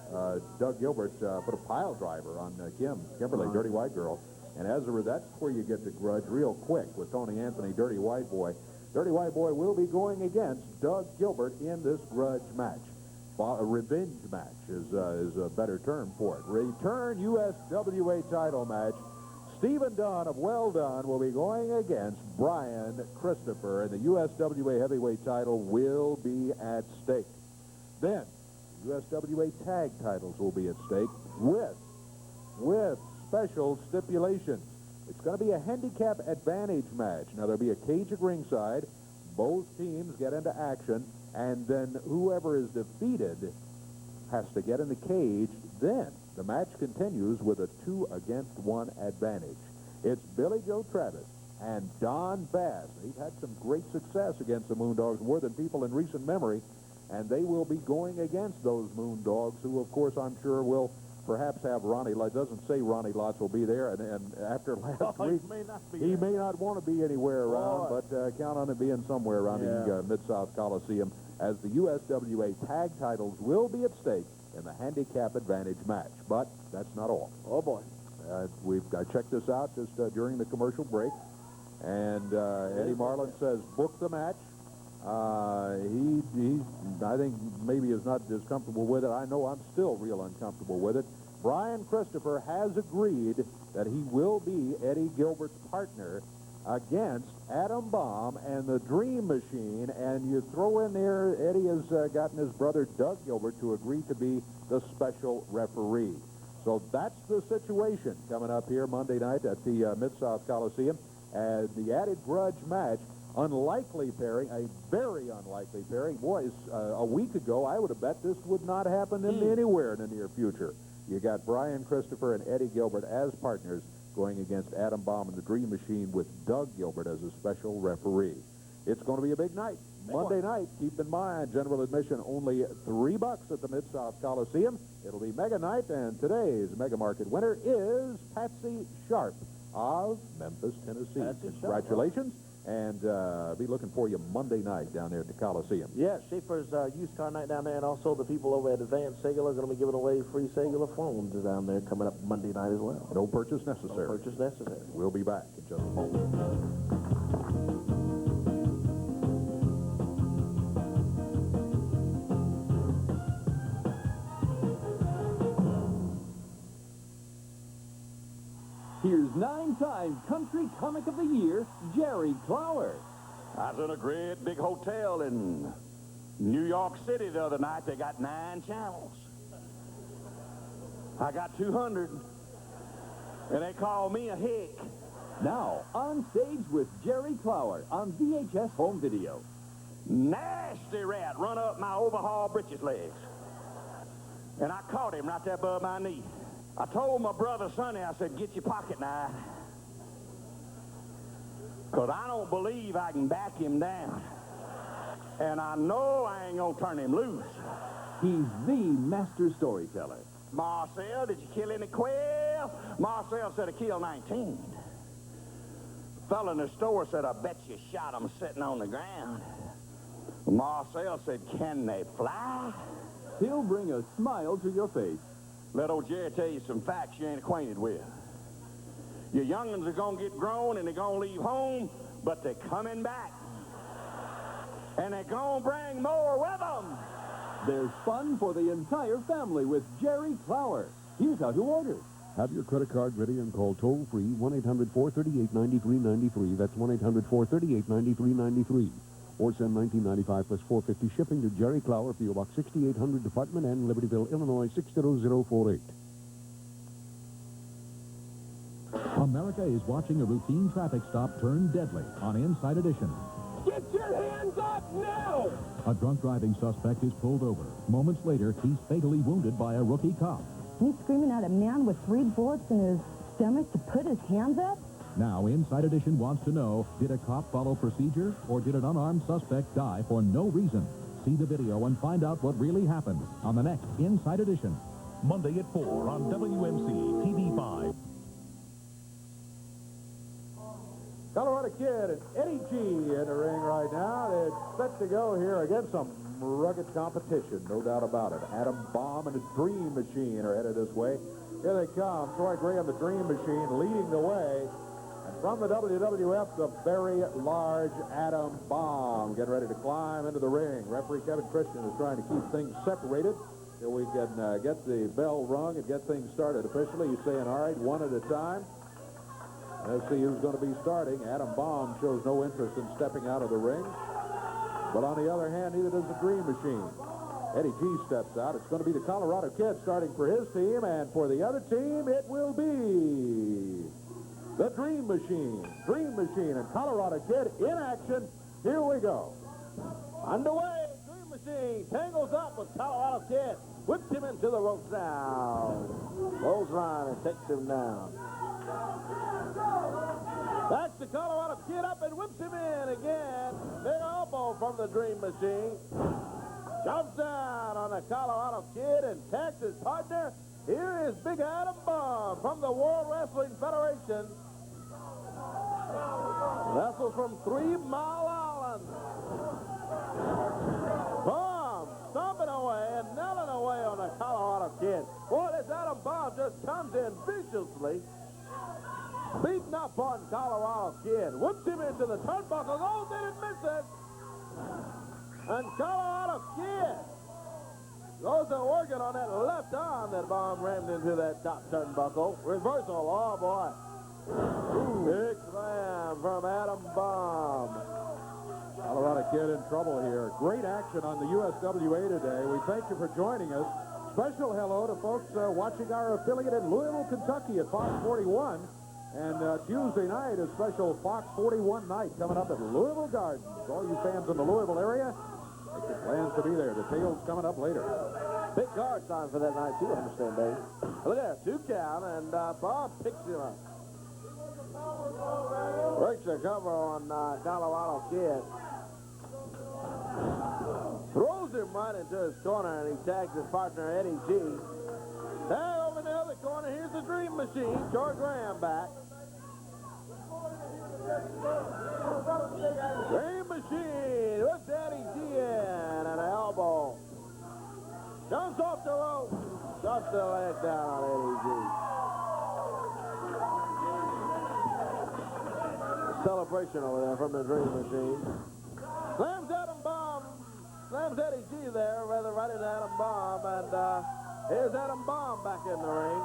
Doug Gilbert put a pile driver on Kimberly, Dirty White Girl. And that's where you get the grudge real quick with Tony Anthony, Dirty White Boy. Dirty White Boy will be going against Doug Gilbert in this grudge match. A revenge match is a better term for it. Return USWA title match. Stephen Dunn of Well Done will be going against Brian Christopher, and the USWA heavyweight title will be at stake. Then, USWA tag titles will be at stake with special stipulations. It's going to be a handicap advantage match. Now, there'll be a cage at ringside. Both teams get into action, and then whoever is defeated has to get in the cage. Then the match continues with a 2-against-1 advantage. It's Billy Joe Travis and Don Bass. They've had some great success against the Moondogs, more than people in recent memory, and they will be going against those Moondogs, who, of course, I'm sure will perhaps have Ronnie Lotz. It doesn't say Ronnie Lotz will be there, and after last week, he may not want to be anywhere around, but count on it being somewhere around the Mid-South Coliseum, as the USWA tag titles will be at stake in the handicap advantage match. But that's not all. Oh, boy. I checked this out just during the commercial break, and Eddie Marlin says, book the match. He I think maybe is not as comfortable with it. I know I'm still real uncomfortable with it. Brian Christopher has agreed that he will be Eddie Gilbert's partner against Adam Baum and the Dream Machine, and you throw in there, Eddie has gotten his brother Doug Gilbert to agree to be the special referee. So that's the situation coming up here Monday night at the Mid-South Coliseum. And the added grudge match, unlikely pairing, a very unlikely pairing. Boys, a week ago, I would have bet this would not happen anywhere in the near future. You got Brian Christopher and Eddie Gilbert as partners going against Adam Baum and the Dream Machine with Doug Gilbert as a special referee. It's going to be a big night. Monday night, keep in mind, general admission only $3 at the Mid-South Coliseum. It'll be Mega Night, and today's Mega Market winner is Patsy Sharp of Memphis, Tennessee. Congratulations. And be looking for you Monday night down there at the Coliseum. Yeah, Schaefer's used car night down there, and also the people over at Advanced Cellular are going to be giving away free cellular phones down there coming up Monday night as well. No purchase necessary. No purchase necessary. We'll be back in just a moment. Here's 9-time Country Comic of the Year, Jerry Clower. I was in a great big hotel in New York City the other night. They got 9 channels. I got 200, and they call me a hick. Now, on stage with Jerry Clower on VHS Home Video. Nasty rat run up my overhaul britches legs. And I caught him right there above my knee. I told my brother Sonny, I said, get your pocket knife. Because I don't believe I can back him down. And I know I ain't going to turn him loose. He's the master storyteller. Marcel, did you kill any quail? Marcel said I killed 19. The fella in the store said, I bet you shot them sitting on the ground. Marcel said, can they fly? He'll bring a smile to your face. Let old Jerry tell you some facts you ain't acquainted with. Your young'uns are going to get grown and they're going to leave home, but they're coming back. And they're going to bring more with them. There's fun for the entire family with Jerry Clower. Here's how to order. Have your credit card ready and call toll-free 1-800-438-9393. That's 1-800-438-9393. Or send $19.95 plus $4.50 shipping to Jerry Clower, P.O. Box 6800, Department N, Libertyville, Illinois 60048. America is watching a routine traffic stop turn deadly on Inside Edition. Get your hands up now! A drunk driving suspect is pulled over. Moments later, he's fatally wounded by a rookie cop. He's screaming at a man with 3 bullets in his stomach to put his hands up? Now, Inside Edition wants to know, did a cop follow procedure, or did an unarmed suspect die for no reason? See the video and find out what really happened on the next Inside Edition. Monday at 4 on WMC TV5. Colorado Kid and Eddie G in the ring right now. They're set to go here against some rugged competition, no doubt about it. Adam Bomb and his Dream Machine are headed this way. Here they come. Troy Graham, the Dream Machine, leading the way. And from the WWF, the very large Adam Bomb getting ready to climb into the ring. Referee Kevin Christian is trying to keep things separated till we can get the bell rung and get things started officially. He's saying, all right, one at a time. Let's see who's going to be starting. Adam Bomb shows no interest in stepping out of the ring. But on the other hand, neither does the Dream Machine. Eddie G steps out. It's going to be the Colorado Kid starting for his team, and for the other team, it will be the Dream Machine. Dream Machine and Colorado Kid in action. Here we go. Underway, Dream Machine tangles up with Colorado Kid. Whips him into the ropes now. Rolls line and takes him down. That's the Colorado Kid up and whips him in again. Big elbow from the Dream Machine. Jumps down on the Colorado Kid and tags his partner. Here is Big Adam Bomb from the World Wrestling Federation. Wrestles from 3 Mile Island. Bomb stomping away and nailing away on the Colorado Kid. Boy, this Adam Bomb just comes in viciously. Beating up on Colorado Kid. Whips him into the turnbuckle. Oh, didn't miss it. And Colorado Kid goes to working on that left arm that Bomb rammed into that top turnbuckle. Reversal. Oh, boy. Big slam from Adam Bomb. Colorado Kid in trouble here. Great action on the USWA today. We thank you for joining us. Special hello to folks watching our affiliate in Louisville, Kentucky at Fox 41. And Tuesday night, a special Fox 41 night coming up at Louisville Gardens. All you fans in the Louisville area, make your plans to be there. Details coming up later. Big guard time for that night, too, I understand, Dave. Look at that, 2 count, and Bob picks him up. Breaks the cover on Colorado Kid. Throws him right into his corner, and he tags his partner, Eddie G. Tag over in the other corner. Here's the Dream Machine. Troy Graham back. Dream Machine with Daddy G in at an elbow. Jumps off the rope. Drops the leg down on Eddie G. Celebration over there from the Dream Machine. Slams Adam Bomb. Slams Eddie G there, rather right into Adam Bomb. And here's Adam Bomb back in the ring.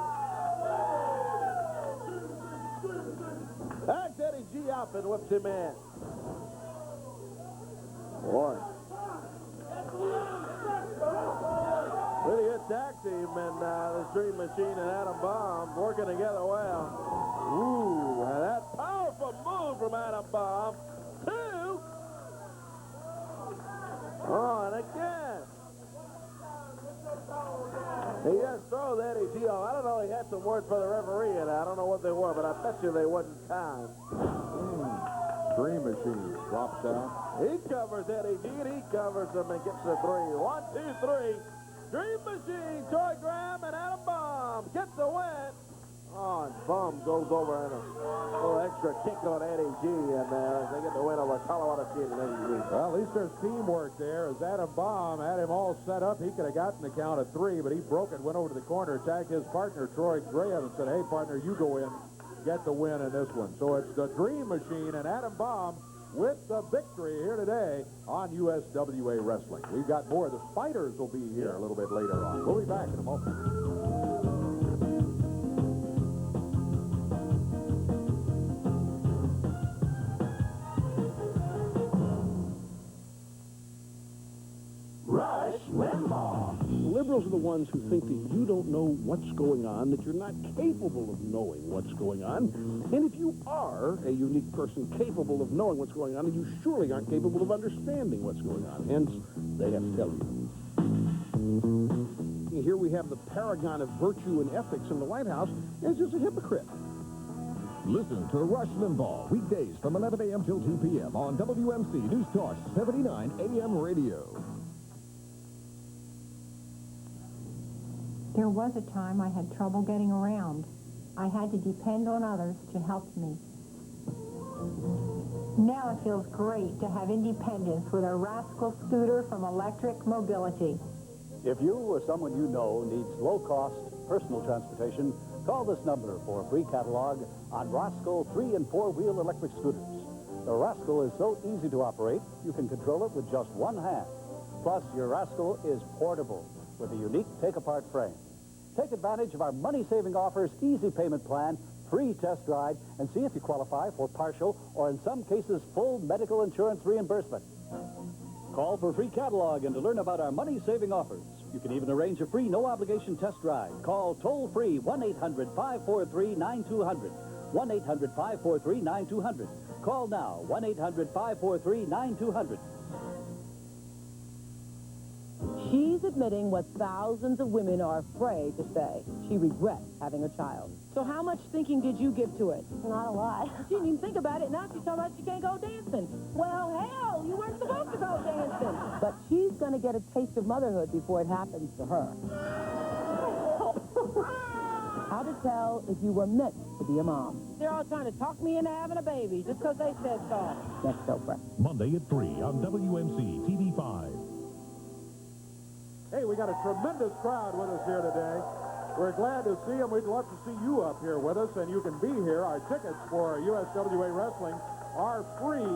Backs Eddie G up and whips him in. Boy. Really good tag team, and the Dream Machine and Adam Bomb working together well. Ooh, and that powerful move from Adam Bomb. 2. Oh, and again. He just throws Eddie G off. I don't know, he had some words for the referee, and I don't know what they were, but I bet you they wouldn't time. Dream Machine drops down. He covers Eddie G, and he covers him and gets the 3. 1, 2, 3. Dream Machine, Troy Graham, and Adam Bomb gets the win. Oh, and Bomb goes over and a little extra kick on Eddie G, and they get the win over Colorado Kid and Eddie G. Well, at least there's teamwork there. As Adam Bomb had him all set up, he could have gotten the count of 3, but he broke it, went over to the corner, tagged his partner, Troy Graham, and said, hey, partner, you go in, get the win in this one. So it's the Dream Machine and Adam Bomb with the victory here today on USWA Wrestling. We've got more. The Spiders will be here a little bit later on. We'll be back in a moment. Liberals are the ones who think that you don't know what's going on, that you're not capable of knowing what's going on. And if you are a unique person capable of knowing what's going on, then you surely aren't capable of understanding what's going on. Hence, they have to tell you. Here we have the paragon of virtue and ethics in the White House, and it's just a hypocrite. Listen to Rush Limbaugh weekdays from 11 a.m. till 2 p.m. on WMC News Talk 79 AM radio. There was a time I had trouble getting around. I had to depend on others to help me. Now it feels great to have independence with a rascal scooter from Electric Mobility. If you or someone you know needs low-cost personal transportation, call this number for a free catalog on Rascal 3- and 4-wheel electric scooters. The Rascal is so easy to operate, you can control it with just one hand. Plus, your Rascal is portable with a unique take-apart frame. Take advantage of our money-saving offers, easy payment plan, free test drive, and see if you qualify for partial or, in some cases, full medical insurance reimbursement. Call for a free catalog and to learn about our money-saving offers. You can even arrange a free, no-obligation test drive. Call toll-free 1-800-543-9200. 1-800-543-9200. Call now, 1-800-543-9200. She's admitting what thousands of women are afraid to say. She regrets having a child. So how much thinking did you give to it? Not a lot. She didn't even think about it. Now she's talking about she can't go dancing. Well, hell, you weren't supposed to go dancing. But she's going to get a taste of motherhood before it happens to her. How to tell if you were meant to be a mom. They're all trying to talk me into having a baby just because they said so. Next Oprah. Monday at 3 on WMC TV5. Hey, we got a tremendous crowd with us here today. We're glad to see them. We'd love to see you up here with us, and you can be here. Our tickets for USWA Wrestling are free,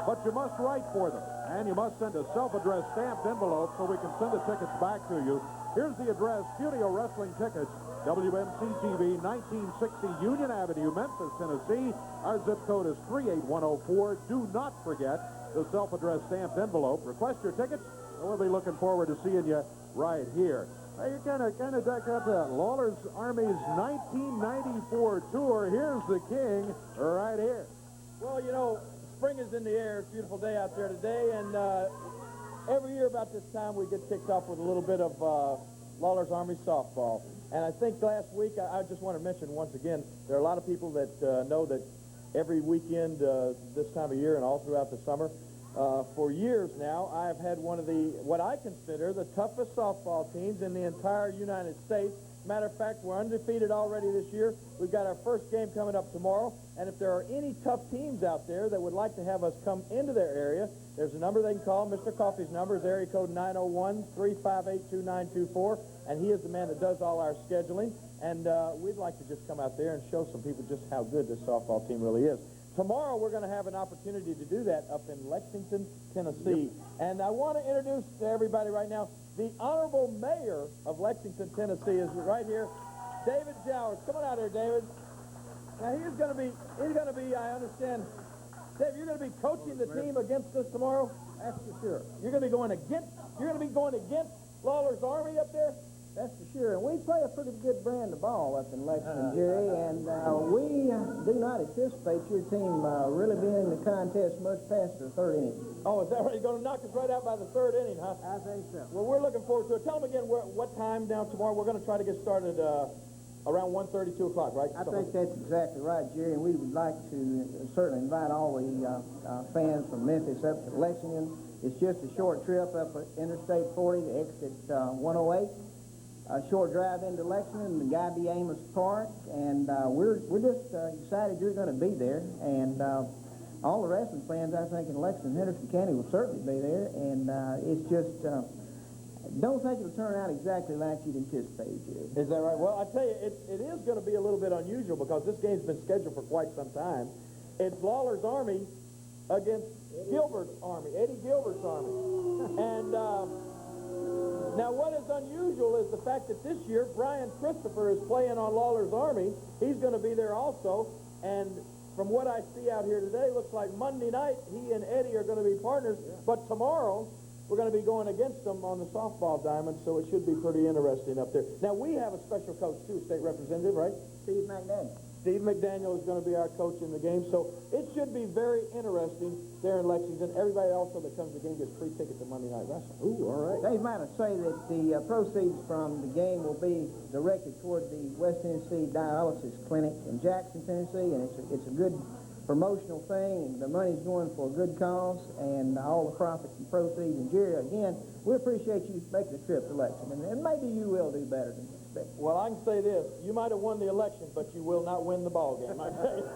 but you must write for them. And you must send a self-addressed stamped envelope so we can send the tickets back to you. Here's the address, Studio Wrestling Tickets, WMC TV, 1960 Union Avenue, Memphis, Tennessee. Our zip code is 38104. Do not forget the self-addressed stamped envelope. Request your tickets, and we'll be looking forward to seeing you right here. Hey, you kind of deck up that Lawler's Army's 1994 tour. Here's the king right here. Well, you know, spring is in the air. It's a beautiful day out there today, and every year about this time we get kicked off with a little bit of Lawler's Army softball. And I think last week, I just want to mention once again, there are a lot of people that know that every weekend this time of year and all throughout the summer, For years now, I've had one of what I consider the toughest softball teams in the entire United States. Matter of fact, we're undefeated already this year. We've got our first game coming up tomorrow, and if there are any tough teams out there that would like to have us come into their area, there's a number they can call. Mr. Coffey's number is area code 901-358-2924, and he is the man that does all our scheduling, and we'd like to just come out there and show some people just how good this softball team really is. Tomorrow, we're going to have an opportunity to do that up in Lexington, Tennessee. And I want to introduce to everybody right now, the Honorable Mayor of Lexington, Tennessee is right here, David Jowers. Come on out here, David. Now, he's going to be, I understand, Dave, you're going to be coaching the team against us tomorrow? That's for sure. You're going to be going against Lawler's Army up there? That's for sure. And we play a pretty good brand of ball up in Lexington, Jerry, and we do not anticipate your team really being in the contest much past the third inning. Oh, is that right? You're going to knock us right out by the third inning, huh? I think so. Well, we're looking forward to it. Tell them again what time now tomorrow. We're going to try to get started around 1:30, 2 o'clock, right? I think that's exactly right, Jerry, and we would like to certainly invite all the fans from Memphis up to Lexington. It's just a short trip up Interstate 40 to exit 108. A short drive into Lexington, the Guy B. Amos Park, and we're just excited you're going to be there. And all the wrestling fans, I think, in Lexington, Henderson County will certainly be there. And it's just, don't think it'll turn out exactly like you'd anticipated, Jerry. Is that right? Well, I tell you, it is going to be a little bit unusual because this game's been scheduled for quite some time. It's Lawler's Army against Gilbert's Army, Eddie Gilbert's Army. And now, what is unusual is the fact that this year, Brian Christopher is playing on Lawler's Army. He's going to be there also. And from what I see out here today, looks like Monday night, he and Eddie are going to be partners. Yeah. But tomorrow, we're going to be going against them on the softball diamond, so it should be pretty interesting up there. Now, we have a special coach, too, state representative, right? Steve McDaniel. Steve McDaniel is going to be our coach in the game, so it should be very interesting there in Lexington. Everybody also that comes to the game gets free tickets to Monday Night Wrestling. Ooh, all right. Dave might say that the proceeds from the game will be directed toward the West Tennessee Dialysis Clinic in Jackson, Tennessee, and it's a good promotional thing, and the money's going for a good cause, and all the profits and proceeds. And Jerry, again, we appreciate you making the trip to Lexington, and maybe you will do better than you expect. Well, I can say this. You might have won the election, but you will not win the ball game, I tell you.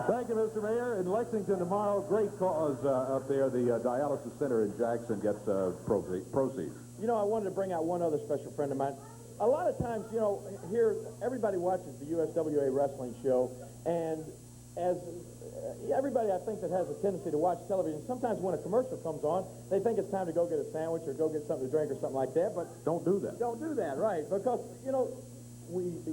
Thank you, Mr. Mayor. In Lexington tomorrow, great cause up there. The Dialysis Center in Jackson gets proceeds. You know, I wanted to bring out one other special friend of mine. A lot of times, you know, here, everybody watches the USWA wrestling show, and as everybody, I think, that has a tendency to watch television, sometimes when a commercial comes on, they think it's time to go get a sandwich or go get something to drink or something like that, but don't do that. Don't do that, right? Because, you know,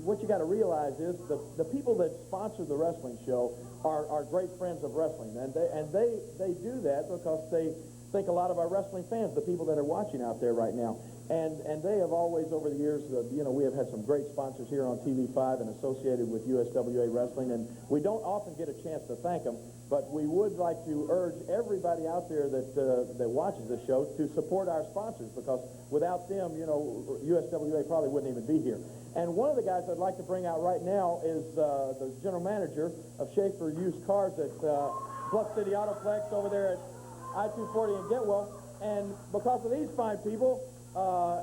what you got to realize is the people that sponsor the wrestling show are great friends of wrestling, and they do that because they think a lot of our wrestling fans, the people that are watching out there right now. And they have always, over the years, you know, we have had some great sponsors here on TV5 and associated with USWA Wrestling, and we don't often get a chance to thank them, but we would like to urge everybody out there that watches this show to support our sponsors, because without them, you know, USWA probably wouldn't even be here. And one of the guys I'd like to bring out right now is the general manager of Schaefer Used Cars at Bluff City Autoplex over there at I-240 in Getwell. And because of these fine people,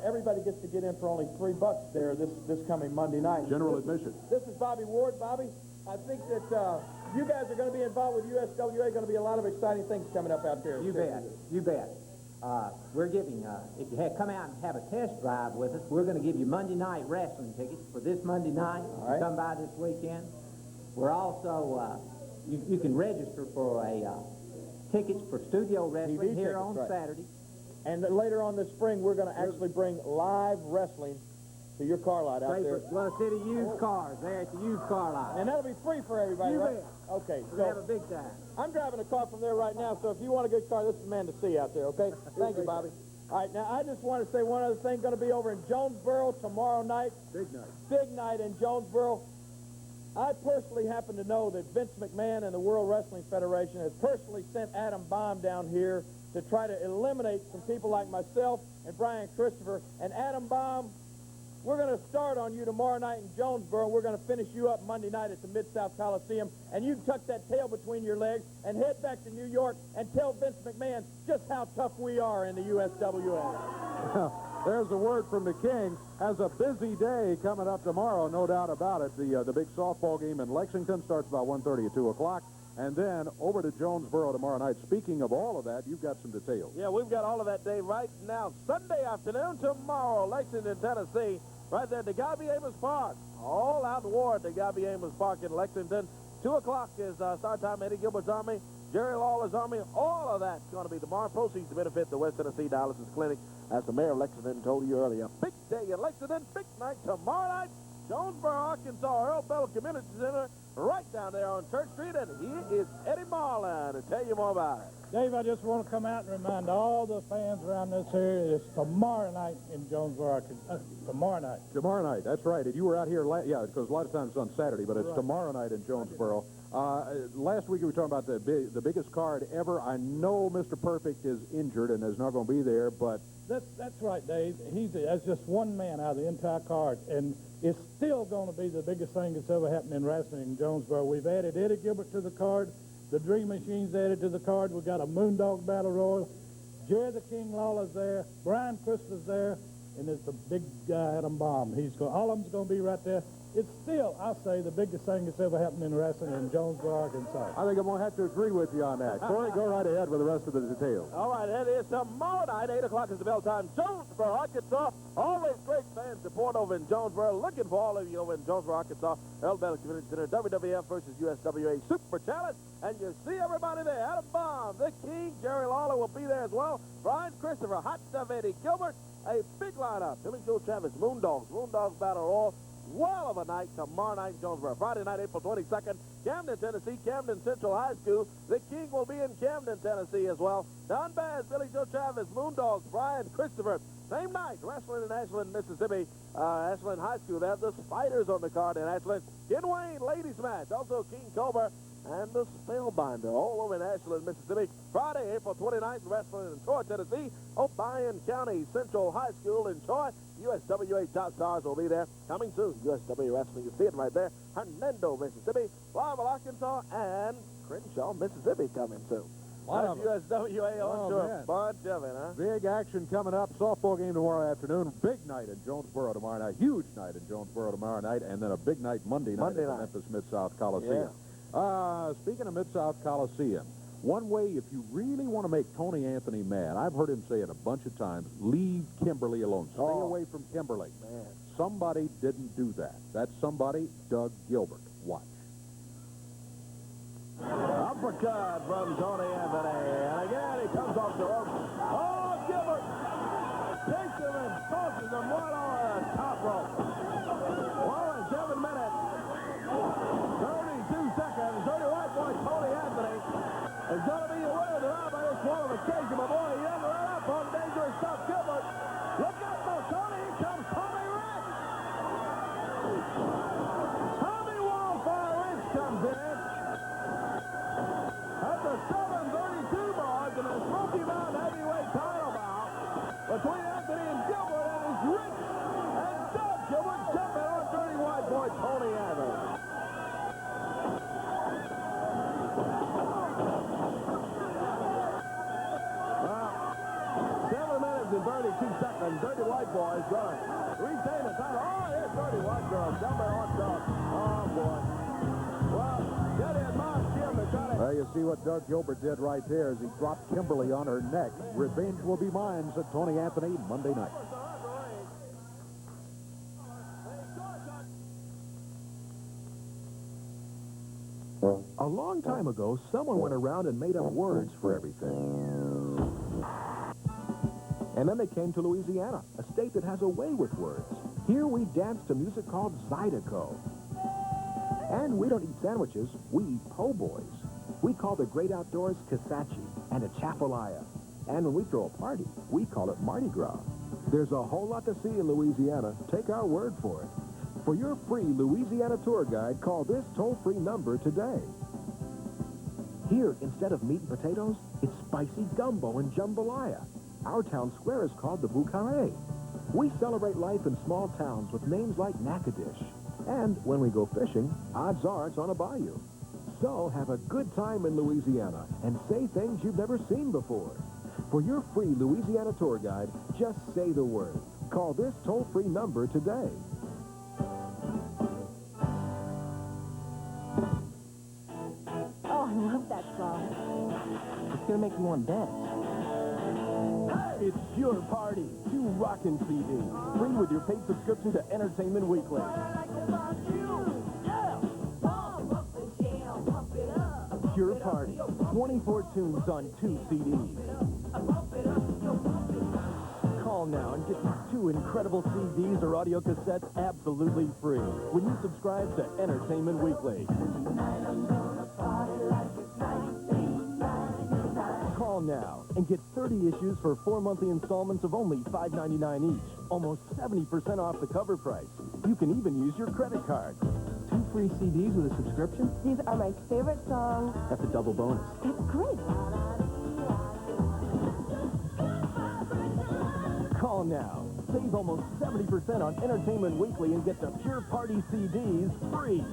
everybody gets to get in for only $3 there this coming Monday night. General admission. This is Bobby Ward. Bobby, I think that you guys are going to be involved with USWA. Going to be a lot of exciting things coming up out there. You bet. You bet. We're giving, if you come out and have a test drive with us, we're going to give you Monday night wrestling tickets for this Monday night. Right. Come by this weekend. We're also, you can register for tickets for studio wrestling here on Saturday. And then later on this spring, we're going to actually bring live wrestling to your car lot out there. Bluff City Used Cars, there at the used car lot. And that'll be free for everybody, right? Bet. Okay. We're going to have a big time. I'm driving a car from there right now, so if you want a good car, this is the man to see out there, okay? Thank you, Bobby. All right, now I just want to say one other thing. Going to be over in Jonesboro tomorrow night. Big night. Big night in Jonesboro. I personally happen to know that Vince McMahon and the World Wrestling Federation has personally sent Adam Baum down here to try to eliminate some people like myself and Brian Christopher. And Adam Baum, We're going to start on you tomorrow night in Jonesboro. We're going to finish you up Monday night at the Mid-South Coliseum. And you tuck that tail between your legs and head back to New York and tell Vince McMahon just how tough we are in the USWA. There's a word from the King. Has a busy day coming up tomorrow, no doubt about it. The big softball game in Lexington starts about 1:30 at 2 o'clock. And then over to Jonesboro tomorrow night. Speaking of all of that, you've got some details. Yeah, we've got all of that, Dave, right now. Sunday afternoon tomorrow, Lexington, Tennessee, right there at the Gabby Amos Park. All out war at the Gabby Amos Park in Lexington. 2 o'clock is start time. Eddie Gilbert's Army, Jerry Lawler's Army. All of that's going to be tomorrow. Proceeds to benefit the West Tennessee Dialysis Clinic. As the mayor of Lexington told you earlier, big day in Lexington, big night tomorrow night. Jonesboro, Arkansas, Earl Bell Community Center, right down there on Church Street, and here is Eddie Marlin to tell you more about it. Dave, I just want to come out and remind all the fans around this area, it's tomorrow night in Jonesboro, Arkansas. Tomorrow night. Tomorrow night, that's right. And you were out here, yeah, because a lot of times it's on Saturday, but it's Right. tomorrow night in Jonesboro. Last week we were talking about the biggest card ever. I know Mr. Perfect is injured and is not going to be there, but... That's right, Dave. That's just one man out of the entire card, and it's still going to be the biggest thing that's ever happened in wrestling in Jonesboro. We've added Eddie Gilbert to the card. The Dream Machine's added to the card. We've got a Moondog Battle Royal. Jerry the King Lawler's there. Brian Christopher's there. And there's the big guy, Adam Baum. All of them's going to be right there. It's still, I'll say, the biggest thing that's ever happened in wrestling in Jonesboro, Arkansas. I think I'm going to have to agree with you on that. Corey, go right ahead with the rest of the details. All right, that is tomorrow night, 8 o'clock is the bell time. Jonesboro, Arkansas. Always great fan support over in Jonesboro. Looking for all of you over in Jonesboro, Arkansas. Earl Bell Community Center, WWF versus USWA Super Challenge. And you see everybody there. Adam Baum, the King, Jerry Lawler will be there as well. Brian Christopher, Hot Stuff Eddie Gilbert. A big lineup. Billy Joe Travis, Moondogs Battle Royal. Well of a night tomorrow night in Jonesboro. Friday night, April 22nd, Camden, Tennessee, Camden Central High School. The King will be in Camden, Tennessee as well. Don Bass, Billy Joe Travis, Moondogs, Brian Christopher. Same night, wrestling in Ashland, Mississippi. Ashland High School. They have the Spiders on the card in Ashland. Ken Wayne, ladies match. Also King Cobra and the Spellbinder, all over in Ashland, Mississippi. Friday, April 29th, wrestling in Troy, Tennessee. Obion County Central High School in Troy. USWA Top Stars will be there. Coming soon, USWA Wrestling, you see it right there. Hernando, Mississippi. Flywell, Arkansas, and Crenshaw, Mississippi coming soon. That's USWA on tour. Bunch of it, huh? Big action coming up. Softball game tomorrow afternoon. Big night in Jonesboro tomorrow night. Huge night in Jonesboro tomorrow night. And then a big night Monday night at the Memphis Mid-South Coliseum. Speaking of Mid-South Coliseum, one way if you really want to make Tony Anthony mad, I've heard him say it a bunch of times, leave Kimberly alone. Stay away from Kimberly. Man. Somebody didn't do that. That somebody, Doug Gilbert. Watch. Uppercut from Tony Anthony. And again, he comes off the rope. Oh, Gilbert takes him and tosses him right over the top rope. Well, in 7 minutes, 32 seconds, dirty white boy Tony Anthony is going to be aware of the round by disqualification. My boy, he ended right up on dangerous stuff. Gilbert, look out for Tony. Here comes Tommy Rich. Tommy Wildfire Rich comes in. At the 7:32 mark in the Smoky Mountain heavyweight title bout between Anthony and Gilbert, and it's Rich and Doug Gilbert jumping on dirty white boy Tony Anthony. Well, 7 minutes and 32 seconds. Dirty white boy is going to retain the title. Oh, here's dirty white girl jumping on top. Oh, boy. Well, get in mind, Jim, to try to... Well, you see what Doug Gilbert did right there as he dropped Kimberly on her neck. Revenge will be mine, said Tony Anthony Monday night. A long time ago, someone went around and made up words for everything. And then they came to Louisiana, a state that has a way with words. Here we dance to music called Zydeco. And we don't eat sandwiches, we eat po' boys. We call the great outdoors Kasachi and a Chapalaya. And when we throw a party, we call it Mardi Gras. There's a whole lot to see in Louisiana. Take our word for it. For your free Louisiana tour guide, call this toll-free number today. Here, instead of meat and potatoes, it's spicy gumbo and jambalaya. Our town square is called the Bukhare. We celebrate life in small towns with names like Natchitoches. And when we go fishing, odds are it's on a bayou. So have a good time in Louisiana and say things you've never seen before. For your free Louisiana tour guide, just say the word. Call this toll-free number today. Oh, I love that song. It's going to make you want to dance. It's your party. 2 rockin' CDs. Free with your paid subscription to Entertainment Weekly. Pure Party. 24 tunes on 2 CDs. Call now and get 2 incredible CDs or audio cassettes absolutely free when you subscribe to Entertainment Weekly. Call now and get 30 issues for 4 monthly installments of only $5.99 each. Almost 70% off the cover price. You can even use your credit card. 2 free CDs with a subscription? These are my favorite songs. That's a double bonus. That's great. Call now. Save almost 70% on Entertainment Weekly and get the Pure Party CDs free.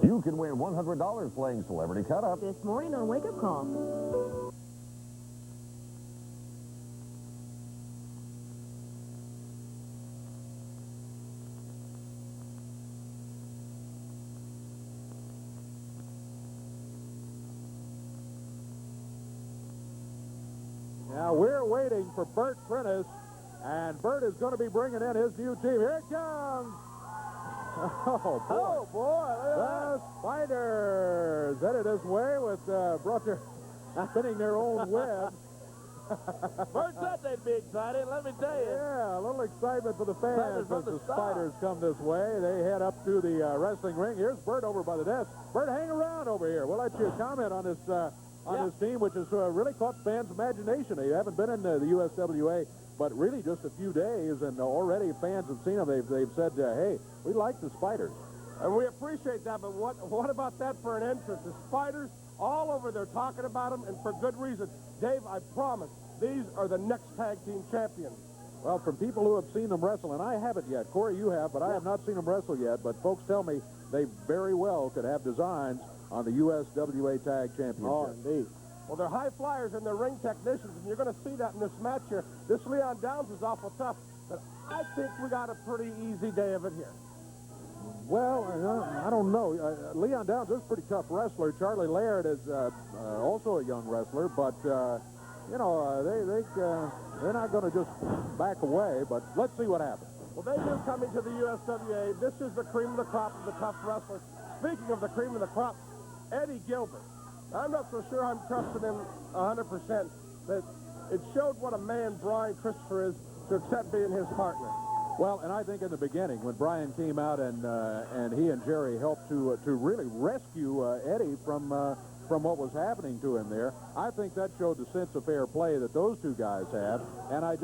You can win $100 playing Celebrity Cut Up. This morning on Wake Up Call. Now we're waiting for Bert Prentice, and Bert is going to be bringing in his new team. Here it comes. Oh, boy. Oh, boy. The Spiders headed this way with spinning their own webs. Bert said they'd be excited, let me tell you. Yeah, a little excitement for the fans as the Spiders come this way. They head up to the wrestling ring. Here's Bert over by the desk. Bert, hang around over here. We'll let you comment on this this team, which has really caught fans' imagination. They haven't been in the USWA, but really just a few days, and already fans have seen them. They've said, hey, we like the Spiders. And we appreciate that, but what about that for an entrance? The Spiders, all over, they're talking about them, and for good reason. Dave, I promise, these are the next tag team champions. Well, from people who have seen them wrestle, and I haven't yet. Corey, you have, but I have not seen them wrestle yet. But folks tell me they very well could have designs on the USWA Tag Championship. Oh, indeed. Well, they're high flyers and they're ring technicians, and you're going to see that in this match here. This Leon Downs is awful tough, but I think we got a pretty easy day of it here. Well, I don't know. Leon Downs is a pretty tough wrestler. Charlie Laird is also a young wrestler, but, you know, they're not going to just back away, but let's see what happens. Well, they do come into the USWA. This is the cream of the crop of the tough wrestlers. Speaking of the cream of the crop, Eddie Gilbert. I'm not so sure I'm trusting him 100%, but it showed what a man Brian Christopher is to accept being his partner. Well, and I think in the beginning, when Brian came out and he and Jerry helped to really rescue Eddie from what was happening to him there, I think that showed the sense of fair play that those two guys have, and I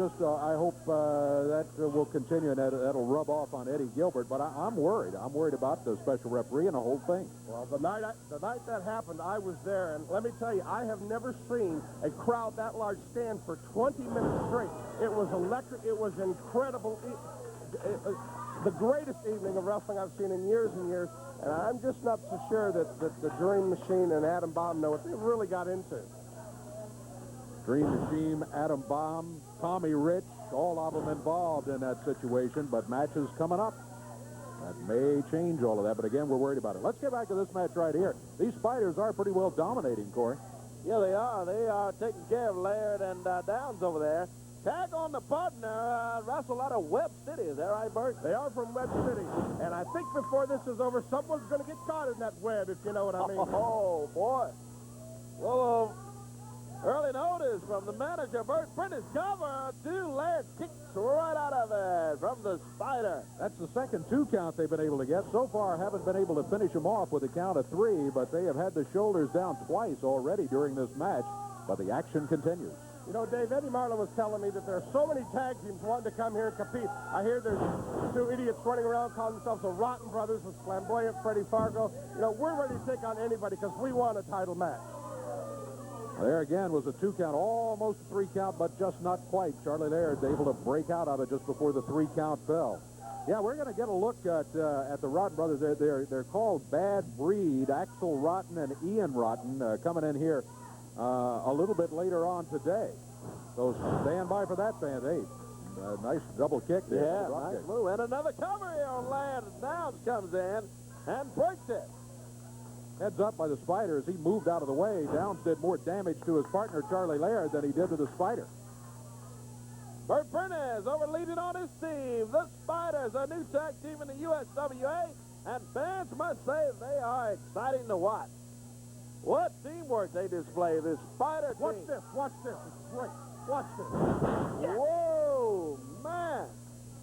hope that will continue and that'll rub off on Eddie Gilbert. But I'm worried. I'm worried about the special referee and the whole thing. Well, the night that happened, I was there, and let me tell you, I have never seen a crowd that large stand for 20 minutes straight. It was electric. It was incredible. The greatest evening of wrestling I've seen in years and years, and I'm just not so sure that the Dream Machine and Adam Bomb know what they really got into. Dream Machine, Adam Bomb, Tommy Rich, all of them involved in that situation, but matches coming up. That may change all of that, but again, we're worried about it. Let's get back to this match right here. These Spiders are pretty well dominating, Corey. Yeah, they are. They are taking care of Laird and Downs over there. Tag on the partner, wrestle out of Webb City. Is that right, Bert? They are from Webb City. And I think before this is over, someone's going to get caught in that web, if you know what I mean. Oh, boy. Well, Early notice from the manager, Bert Prentice. Cover to Laird. Kicks right out of it from the Spider. That's the second 2 count they've been able to get. So far, haven't been able to finish them off with a count of 3, but they have had the shoulders down twice already during this match. But the action continues. You know, Dave, Eddie Marlowe was telling me that there are so many tag teams wanting to come here and compete. I hear there's 2 idiots running around calling themselves the Rotten Brothers with Flamboyant Freddie Fargo. You know, we're ready to take on anybody because we want a title match. There again was a 2 count, almost a 3 count, but just not quite. Charlie Laird's able to break out of it just before the 3 count fell. Yeah, we're going to get a look at the Rotten Brothers. They're called Bad Breed. Axel Rotten and Ian Rotten coming in here a little bit later on today. So stand by for that, fans. Hey, nice double kick there. Yeah, nice move. And another cover here on Laird. Downs comes in and breaks it. Heads up by the Spider as he moved out of the way. Downs did more damage to his partner, Charlie Laird, than he did to the Spider. Bert Prentice over leading on his team. The Spiders, a new tag team in the USWA, and fans must say they are exciting to watch. What teamwork they display, this Spider team. Watch this. It's great. Watch this. Whoa, man.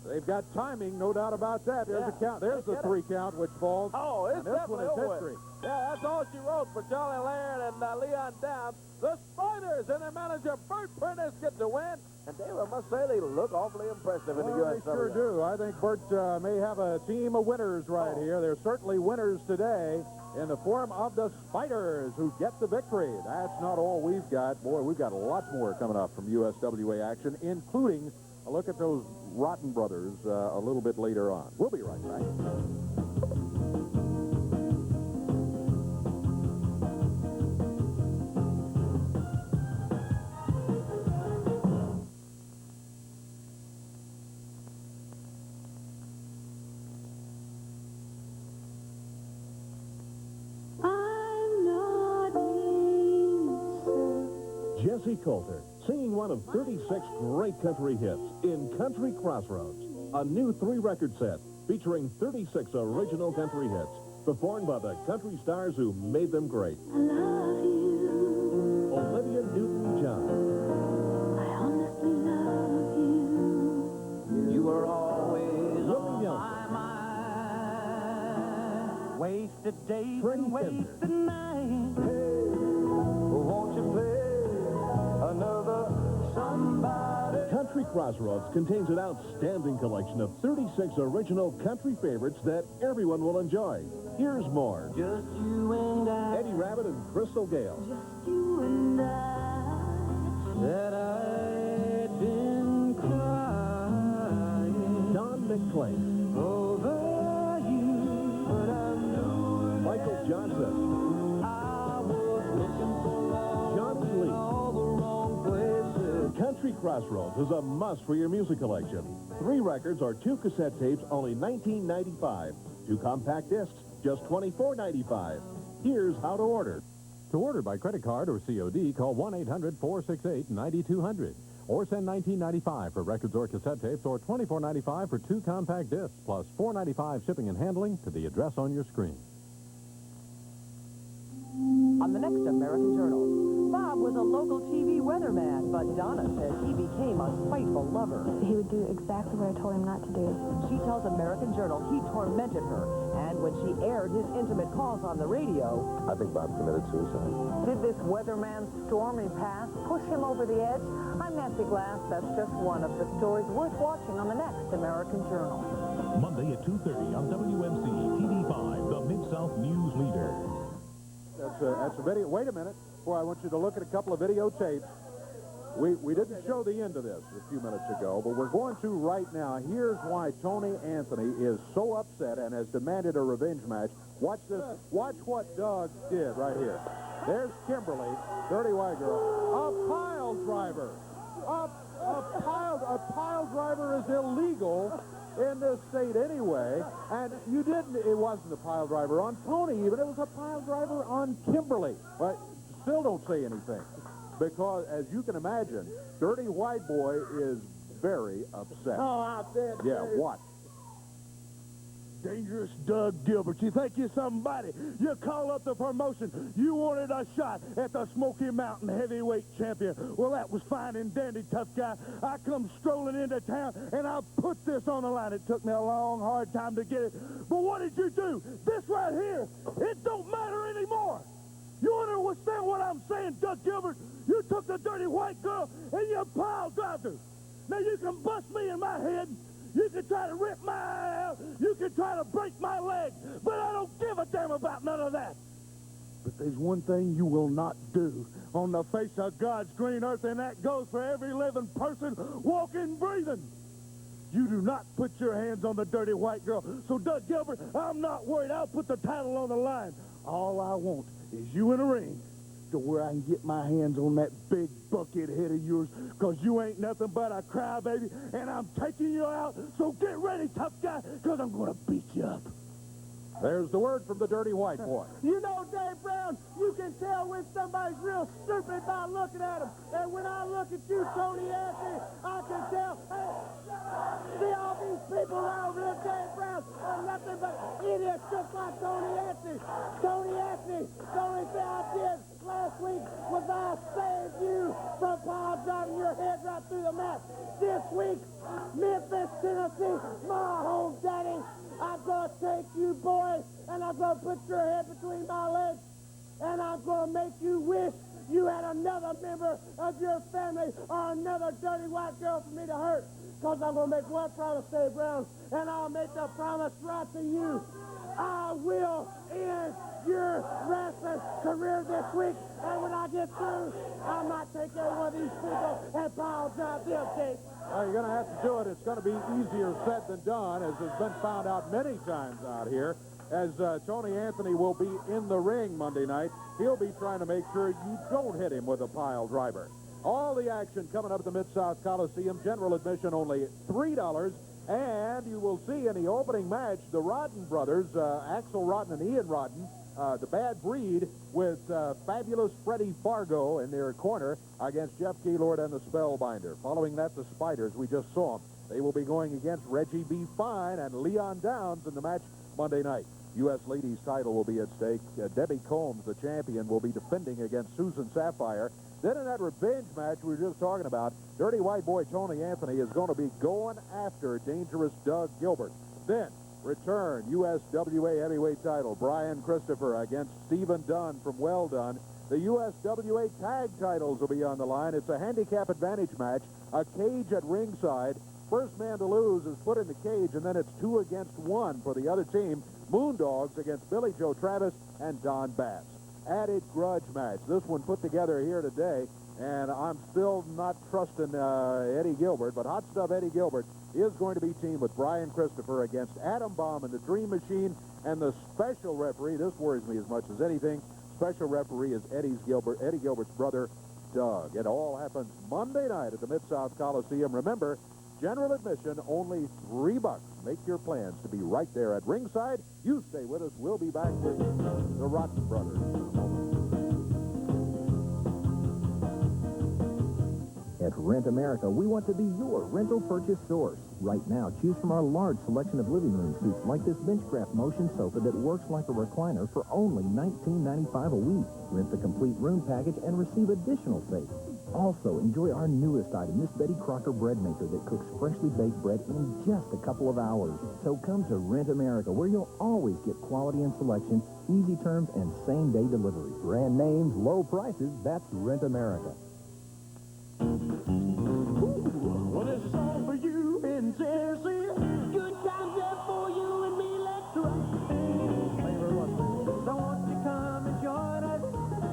They've got timing, no doubt about that. There's a count. There's the 3 count, which falls. Oh, it's and this one definitely is over history. with. Yeah, that's all she wrote for Charlie Laird and Leon Downs. The Spiders and their manager, Bert Prentice, get the win. And Dave, I must say, they look awfully impressive in the USWA. They sure do. I think Bert may have a team of winners right here. They're certainly winners today in the form of the Spiders, who get the victory. That's not all we've got. Boy, we've got lots more coming up from USWA action, including a look at those Rotten Brothers a little bit later on. We'll be right back. Jesse Coulter, singing one of 36 great country hits in Country Crossroads, a new 3-record set featuring 36 original country hits performed by the country stars who made them great. I love you. Olivia Newton-John. I honestly love you. You were always Willie on my mind. Wasted days Freddie and wasted nights. Won't you play another somebody? Country Crossroads contains an outstanding collection of 36 original country favorites that everyone will enjoy. Here's more. Just you and I. Eddie Rabbit and Crystal Gale. Just you and I. That I've been crying. Don McClain. Over you. But I knew Michael Johnson. I was looking for love. Johnny Lee. All the wrong places. Country Crossroads is a must for your music collection. 3 records or 2 cassette tapes, only $19.95. 2 compact discs, just $24.95. Here's how to order. To order by credit card or COD, call 1-800-468-9200. Or send $19.95 for records or cassette tapes, or $24.95 for 2 compact discs, plus $4.95 shipping and handling to the address on your screen. On the next American Journal, Bob was a local TV weatherman, but Donna says he became a spiteful lover. He would do exactly what I told him not to do. She tells American Journal he tormented her, and when she aired his intimate calls on the radio, I think Bob committed suicide. did this weatherman's stormy past push him over the edge? I'm Nancy Glass. That's just one of the stories worth watching on the next American Journal. Monday at 2:30 on WMC TV5, the Mid-South News Leader. That's a video. Wait a minute. Before I want you to look at a couple of videotapes. We didn't show the end of this a few minutes ago, but we're going to right now. Here's why Tony Anthony is so upset and has demanded a revenge match. Watch this. Watch what Doug did right here. There's Kimberly, dirty white girl, a pile driver. A pile driver is illegal in this state anyway, and it wasn't a pile driver on Tony even, it was a pile driver on Kimberly. But still don't say anything, because as you can imagine, dirty white boy is very upset. Oh, I bet. Yeah, watch. Dangerous Doug Gilbert. You think you're somebody. You call up the promotion. You wanted a shot at the Smoky Mountain heavyweight champion. Well, that was fine and dandy, tough guy. I come strolling into town, and I put this on the line. It took me a long, hard time to get it. But what did you do? This right here, it don't matter anymore. You understand what I'm saying, Doug Gilbert? You took the dirty white girl, and you pile drived her. Now, you can bust me in my head. You can try to rip my eye out. You can try to break my leg. But I don't give a damn about none of that. But there's one thing you will not do on the face of God's green earth, and that goes for every living person walking, breathing. You do not put your hands on the dirty white girl. So, Doug Gilbert, I'm not worried. I'll put the title on the line. All I want is you in a ring to where I can get my hands on that big bucket head of yours, because you ain't nothing but a crybaby, and I'm taking you out. So get ready, tough guy, because I'm going to beat you up. There's the word from the dirty white boy. You know, Dave Brown, you can tell when somebody's real stupid by looking at them. And when I look at you, Tony Anthony, I can tell, hey, see all these people around here, Dave Brown, are nothing but idiots just like Tony Anthony. Tony Anthony, the only thing I did last week was I saved you from pile driving your head right through the mat. This week, Memphis, Tennessee, my home daddy, I'm going to take you, boy, and I'm going to put your head between my legs, and I'm going to make you wish you had another member of your family or another dirty white girl for me to hurt. Because I'm going to make one promise, Dave Brown, and I'll make the promise right to you. I will end your wrestling career this week, and when I get through, I might take every one of these people and pile drive them, Dave. Well, you're going to have to do it. It's going to be easier said than done, as has been found out many times out here. As Tony Anthony will be in the ring Monday night, he'll be trying to make sure you don't hit him with a pile driver. All the action coming up at the Mid-South Coliseum. General admission only $3. And you will see in the opening match, the Rodden brothers, Axel Rodden and Ian Rodden, the Bad Breed, with fabulous Freddie Fargo in their corner against Jeff Gaylord and the Spellbinder. Following that, the Spiders, we just saw them. They will be going against Reggie B. Fine and Leon Downs in the match Monday night. U.S. Ladies title will be at stake. Debbie Combs, the champion, will be defending against Susan Sapphire. Then in that revenge match we were just talking about, dirty white boy Tony Anthony is going to be going after dangerous Doug Gilbert. Then, return USWA heavyweight title, Brian Christopher against Stephen Dunn from Well Done. The USWA tag titles will be on the line. It's a handicap advantage match, a cage at ringside. First man to lose is put in the cage, and then it's 2 against 1 for the other team. Moondogs against Billy Joe Travis and Don Bass. Added grudge match. This one put together here today, and I'm still not trusting Eddie Gilbert, but Hot Stuff Eddie Gilbert is going to be teamed with Brian Christopher against Adam Baum and the Dream Machine, and the special referee, this worries me as much as anything, special referee is Eddie Gilbert's brother, Doug. It all happens Monday night at the Mid-South Coliseum. Remember, general admission only $3. Make your plans to be right there at ringside. You stay with us. We'll be back with the Rotten Brothers. At Rent America, we want to be your rental purchase source. Right now, choose from our large selection of living room suites like this Benchcraft motion sofa that works like a recliner for only $19.95 a week. Rent the complete room package and receive additional savings. Also, enjoy our newest item, this Betty Crocker bread maker that cooks freshly baked bread in just a couple of hours. So come to Rent America, where you'll always get quality and selection, easy terms, and same-day delivery. Brand names, low prices, that's Rent America. Well, this is all for you in Tennessee. Good times there for you and me, let's rock. Thank you very much. So won't you come and join us?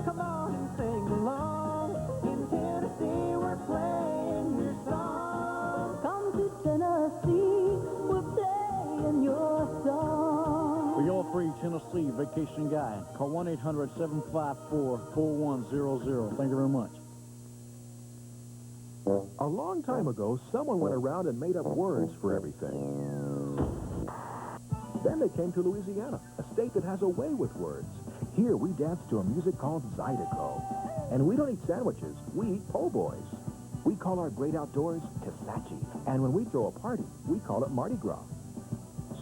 Come on and sing along. In Tennessee, we're playing your song. Come to Tennessee, we're playing your song. For your free Tennessee vacation guide, call 1-800-754-4100. Thank you very much. A long time ago, someone went around and made up words for everything. Then they came to Louisiana, a state that has a way with words. Here we dance to a music called Zydeco. And we don't eat sandwiches, we eat po' boys. We call our great outdoors Tesachi. And when we throw a party, we call it Mardi Gras.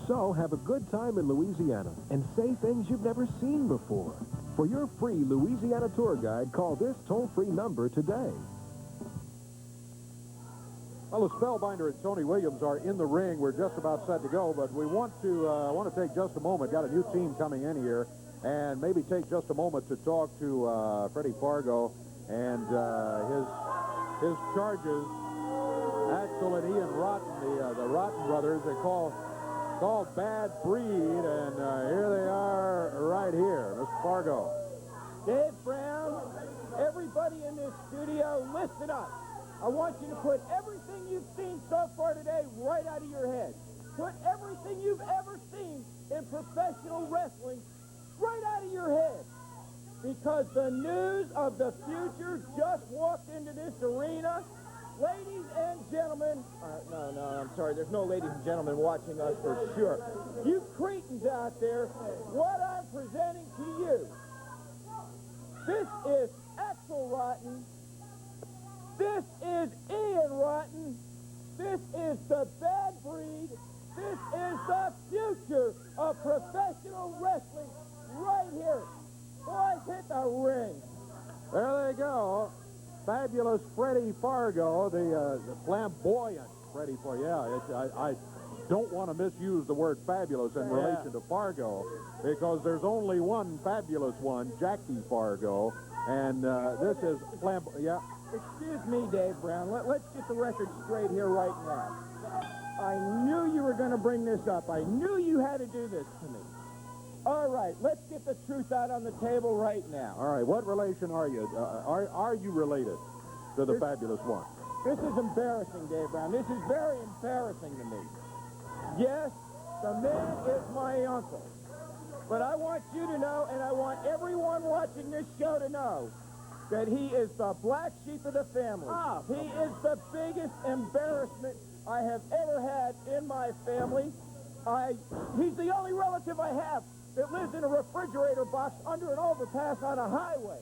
So have a good time in Louisiana and say things you've never seen before. For your free Louisiana tour guide, call this toll-free number today. Well, the Spellbinder and Tony Williams are in the ring. We're just about set to go, but we want to take just a moment. Got a new team coming in here, and maybe take just a moment to talk to Freddie Fargo and his charges. Axel and Ian Rotten, the Rotten brothers, they called Bad Breed, and here they are right here. Mr. Fargo. Dave Brown, everybody in this studio, listen up. I want you to put everything you've seen so far today right out of your head. Put everything you've ever seen in professional wrestling right out of your head. Because the news of the future just walked into this arena. Ladies and gentlemen, no, I'm sorry, there's no ladies and gentlemen watching us for sure. You cretins out there, what I'm presenting to you, this is Axel Rotten, this is Ian Rotten, this is the Bad Breed, this is the future of professional wrestling right here. Boys, hit the ring. There they go. Fabulous Freddie Fargo, the flamboyant Freddie Fargo. Yeah, I don't want to misuse the word fabulous in relation to Fargo, because there's only one fabulous one, Jackie Fargo, and this is yeah. Excuse me, Dave Brown. Let's get the record straight here right now. I knew you were going to bring this up. I knew you had to do this to me. All right, let's get the truth out on the table right now. All right, what relation are you? Are you related to the fabulous one? This is embarrassing, Dave Brown. This is very embarrassing to me. Yes, the man is my uncle. But I want you to know, and I want everyone watching this show to know, that he is the black sheep of the family. He is the biggest embarrassment I have ever had in my family. He's the only relative I have that lives in a refrigerator box under an overpass on a highway.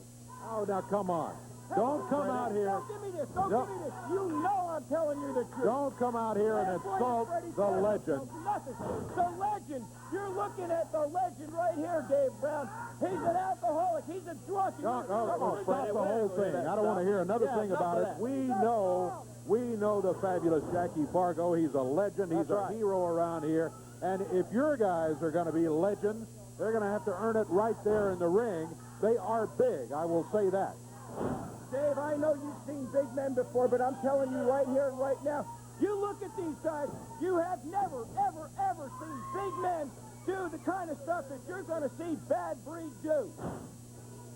Oh, now come on. Don't come out here. Don't give me this. Don't give me this. You know I'm telling you the truth. Don't come out here and insult the legend. Nothing. The legend. You're looking at the legend right here, Dave Brown. He's an alcoholic. He's a drunk. Stop the whole thing. I don't want to hear another thing about it. We know the fabulous Jackie Fargo. He's a legend. He's a hero around here. And if your guys are going to be legends, they're going to have to earn it right there in the ring. They are big, I will say that. Dave, I know you've seen big men before, but I'm telling you right here and right now, you look at these guys, you have never, ever, ever seen big men do the kind of stuff that you're going to see Bad Breed do.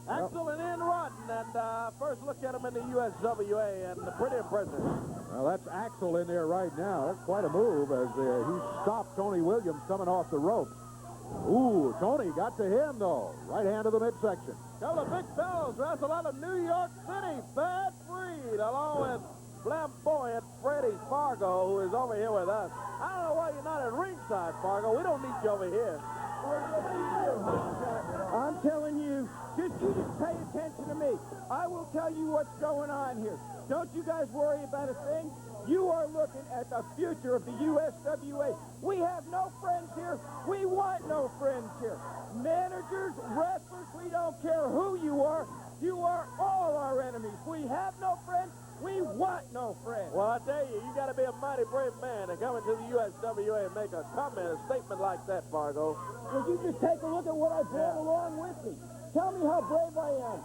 Axel and Ian Rotten, and first look at him in the USWA, and pretty impressive. Well, that's Axel in there right now. That's quite a move as he stopped Tony Williams coming off the ropes. Ooh, Tony got to him, though. Right hand of the midsection. Couple of big fellows wrestle out of New York City. Bad Breed, along with flamboyant Freddie Fargo, who is over here with us. I don't know why you're not at ringside, Fargo. We don't need you over here. I'm telling you, you just pay attention to me. I will tell you what's going on here. Don't you guys worry about a thing. You are looking at the future of the USWA. We have no friends here. We want no friends here. Managers, wrestlers, we don't care who you are. You are all our enemies. We have no friends. We want no friends. Well, I tell you, you got to be a mighty brave man to come into the USWA and make a statement like that, Fargo. Would you just take a look at what I brought along with me? Tell me how brave I am.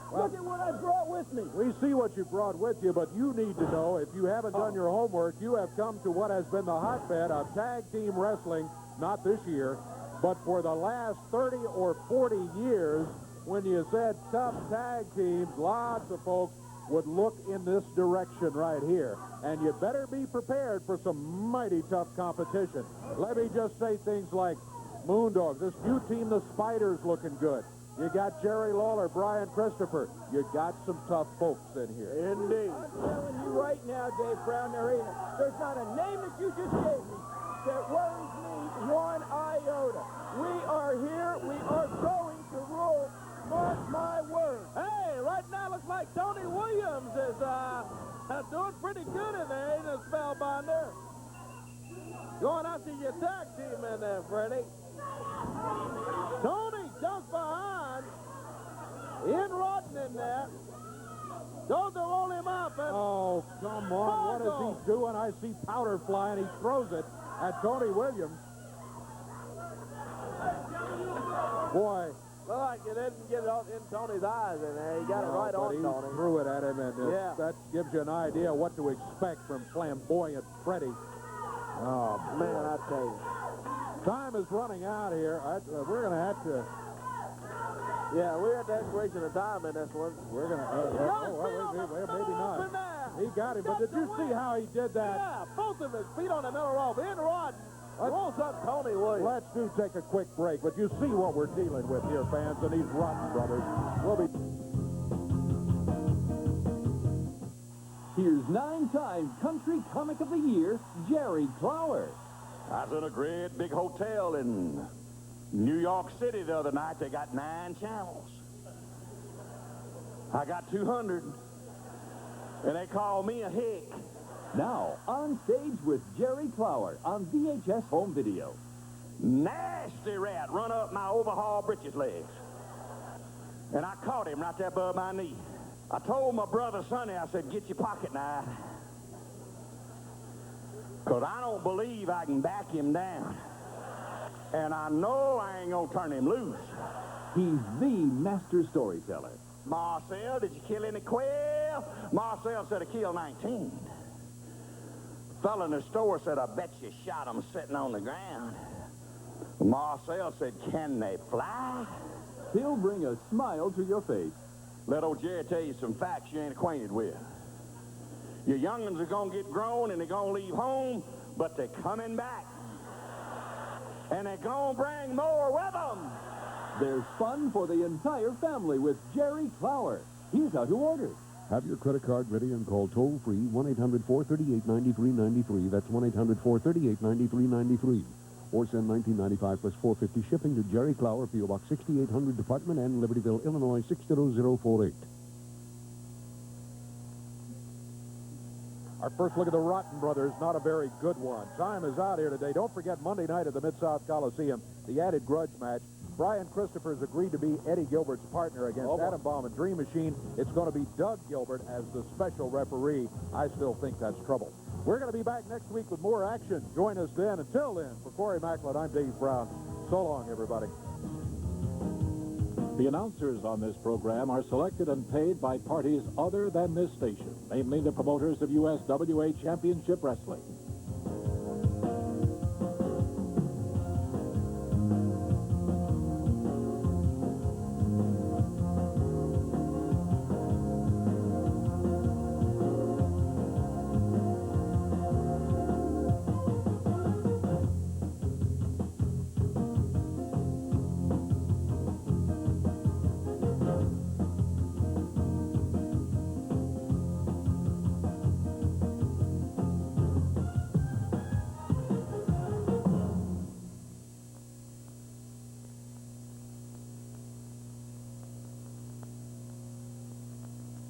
Look at what I brought with me. We see what you brought with you, but you need to know, if you haven't done your homework, you have come to what has been the hotbed of tag team wrestling, not this year, but for the last 30 or 40 years. When you said tough tag teams, lots of folks would look in this direction right here. And you better be prepared for some mighty tough competition. Let me just say things like Moondog, this new team, the Spiders, looking good. You got Jerry Lawler, Brian Christopher. You got some tough folks in here. Indeed. I'm telling you right now, Dave Brown, there's not a name that you just gave me that worries me one iota. We are here. We are going to rule. Mark my word. Hey, right now looks like Tony Williams is doing pretty good in there, ain't it, Spellbinder? Going after your tag team in there, Freddie. Tony ducked behind. In Rotten in there. Those will roll him up. And oh, come on. What is he doing? I see powder flying. He throws it at Tony Williams. Boy. Looked like you didn't get it in Tony's eyes in there. He got it right on Tony. He threw it at him, and yeah. That gives you an idea what to expect from flamboyant Freddie. Oh, man, I tell you. Time is running out here. We're going to have to... Yeah, we're at the expiration of time in this one. We're going to... maybe not. He got him, but did you see how he did that? Yeah, both of his feet on the middle rope. In Rod rolls up Tony Williams. Let's take a quick break, but you see what we're dealing with here, fans, and these Rotten brothers. We'll be... Here's 9-time Country Comic of the Year, Jerry Lawler. I was in a great big hotel in New York City the other night. They got 9 channels. I got 200, and they call me a hick. Now, on stage with Jerry Lawler on VHS Home Video. Nasty rat run up my overhaul britches legs. And I caught him right there above my knee. I told my brother Sonny, I said, get your pocket knife. Because I don't believe I can back him down. And I know I ain't going to turn him loose. He's the master storyteller. Marcel, did you kill any quail? Marcel said I killed 19. Fella in the store said, I bet you shot them sitting on the ground. Marcel said, can they fly? He'll bring a smile to your face. Let old Jerry tell you some facts you ain't acquainted with. Your young'uns are going to get grown and they're going to leave home, but they're coming back. And they're going to bring more with them. There's fun for the entire family with Jerry Lawler. Here's how to order. Have your credit card ready and call toll-free 1-800-438-9393. That's 1-800-438-9393. Or send $19.95 plus $4.50 shipping to Jerry Lawler, P.O. Box 6800, Department N, Libertyville, Illinois 60048. Our first look at the Rotten brothers, not a very good one. Time is out here today. Don't forget Monday night at the Mid-South Coliseum, the added grudge match. Brian Christopher's agreed to be Eddie Gilbert's partner against Adam Baum and Dream Machine. It's going to be Doug Gilbert as the special referee. I still think that's trouble. We're going to be back next week with more action. Join us then. Until then, for Corey Macklin, I'm Dave Brown. So long, everybody. The announcers on this program are selected and paid by parties other than this station, namely the promoters of USWA Championship Wrestling.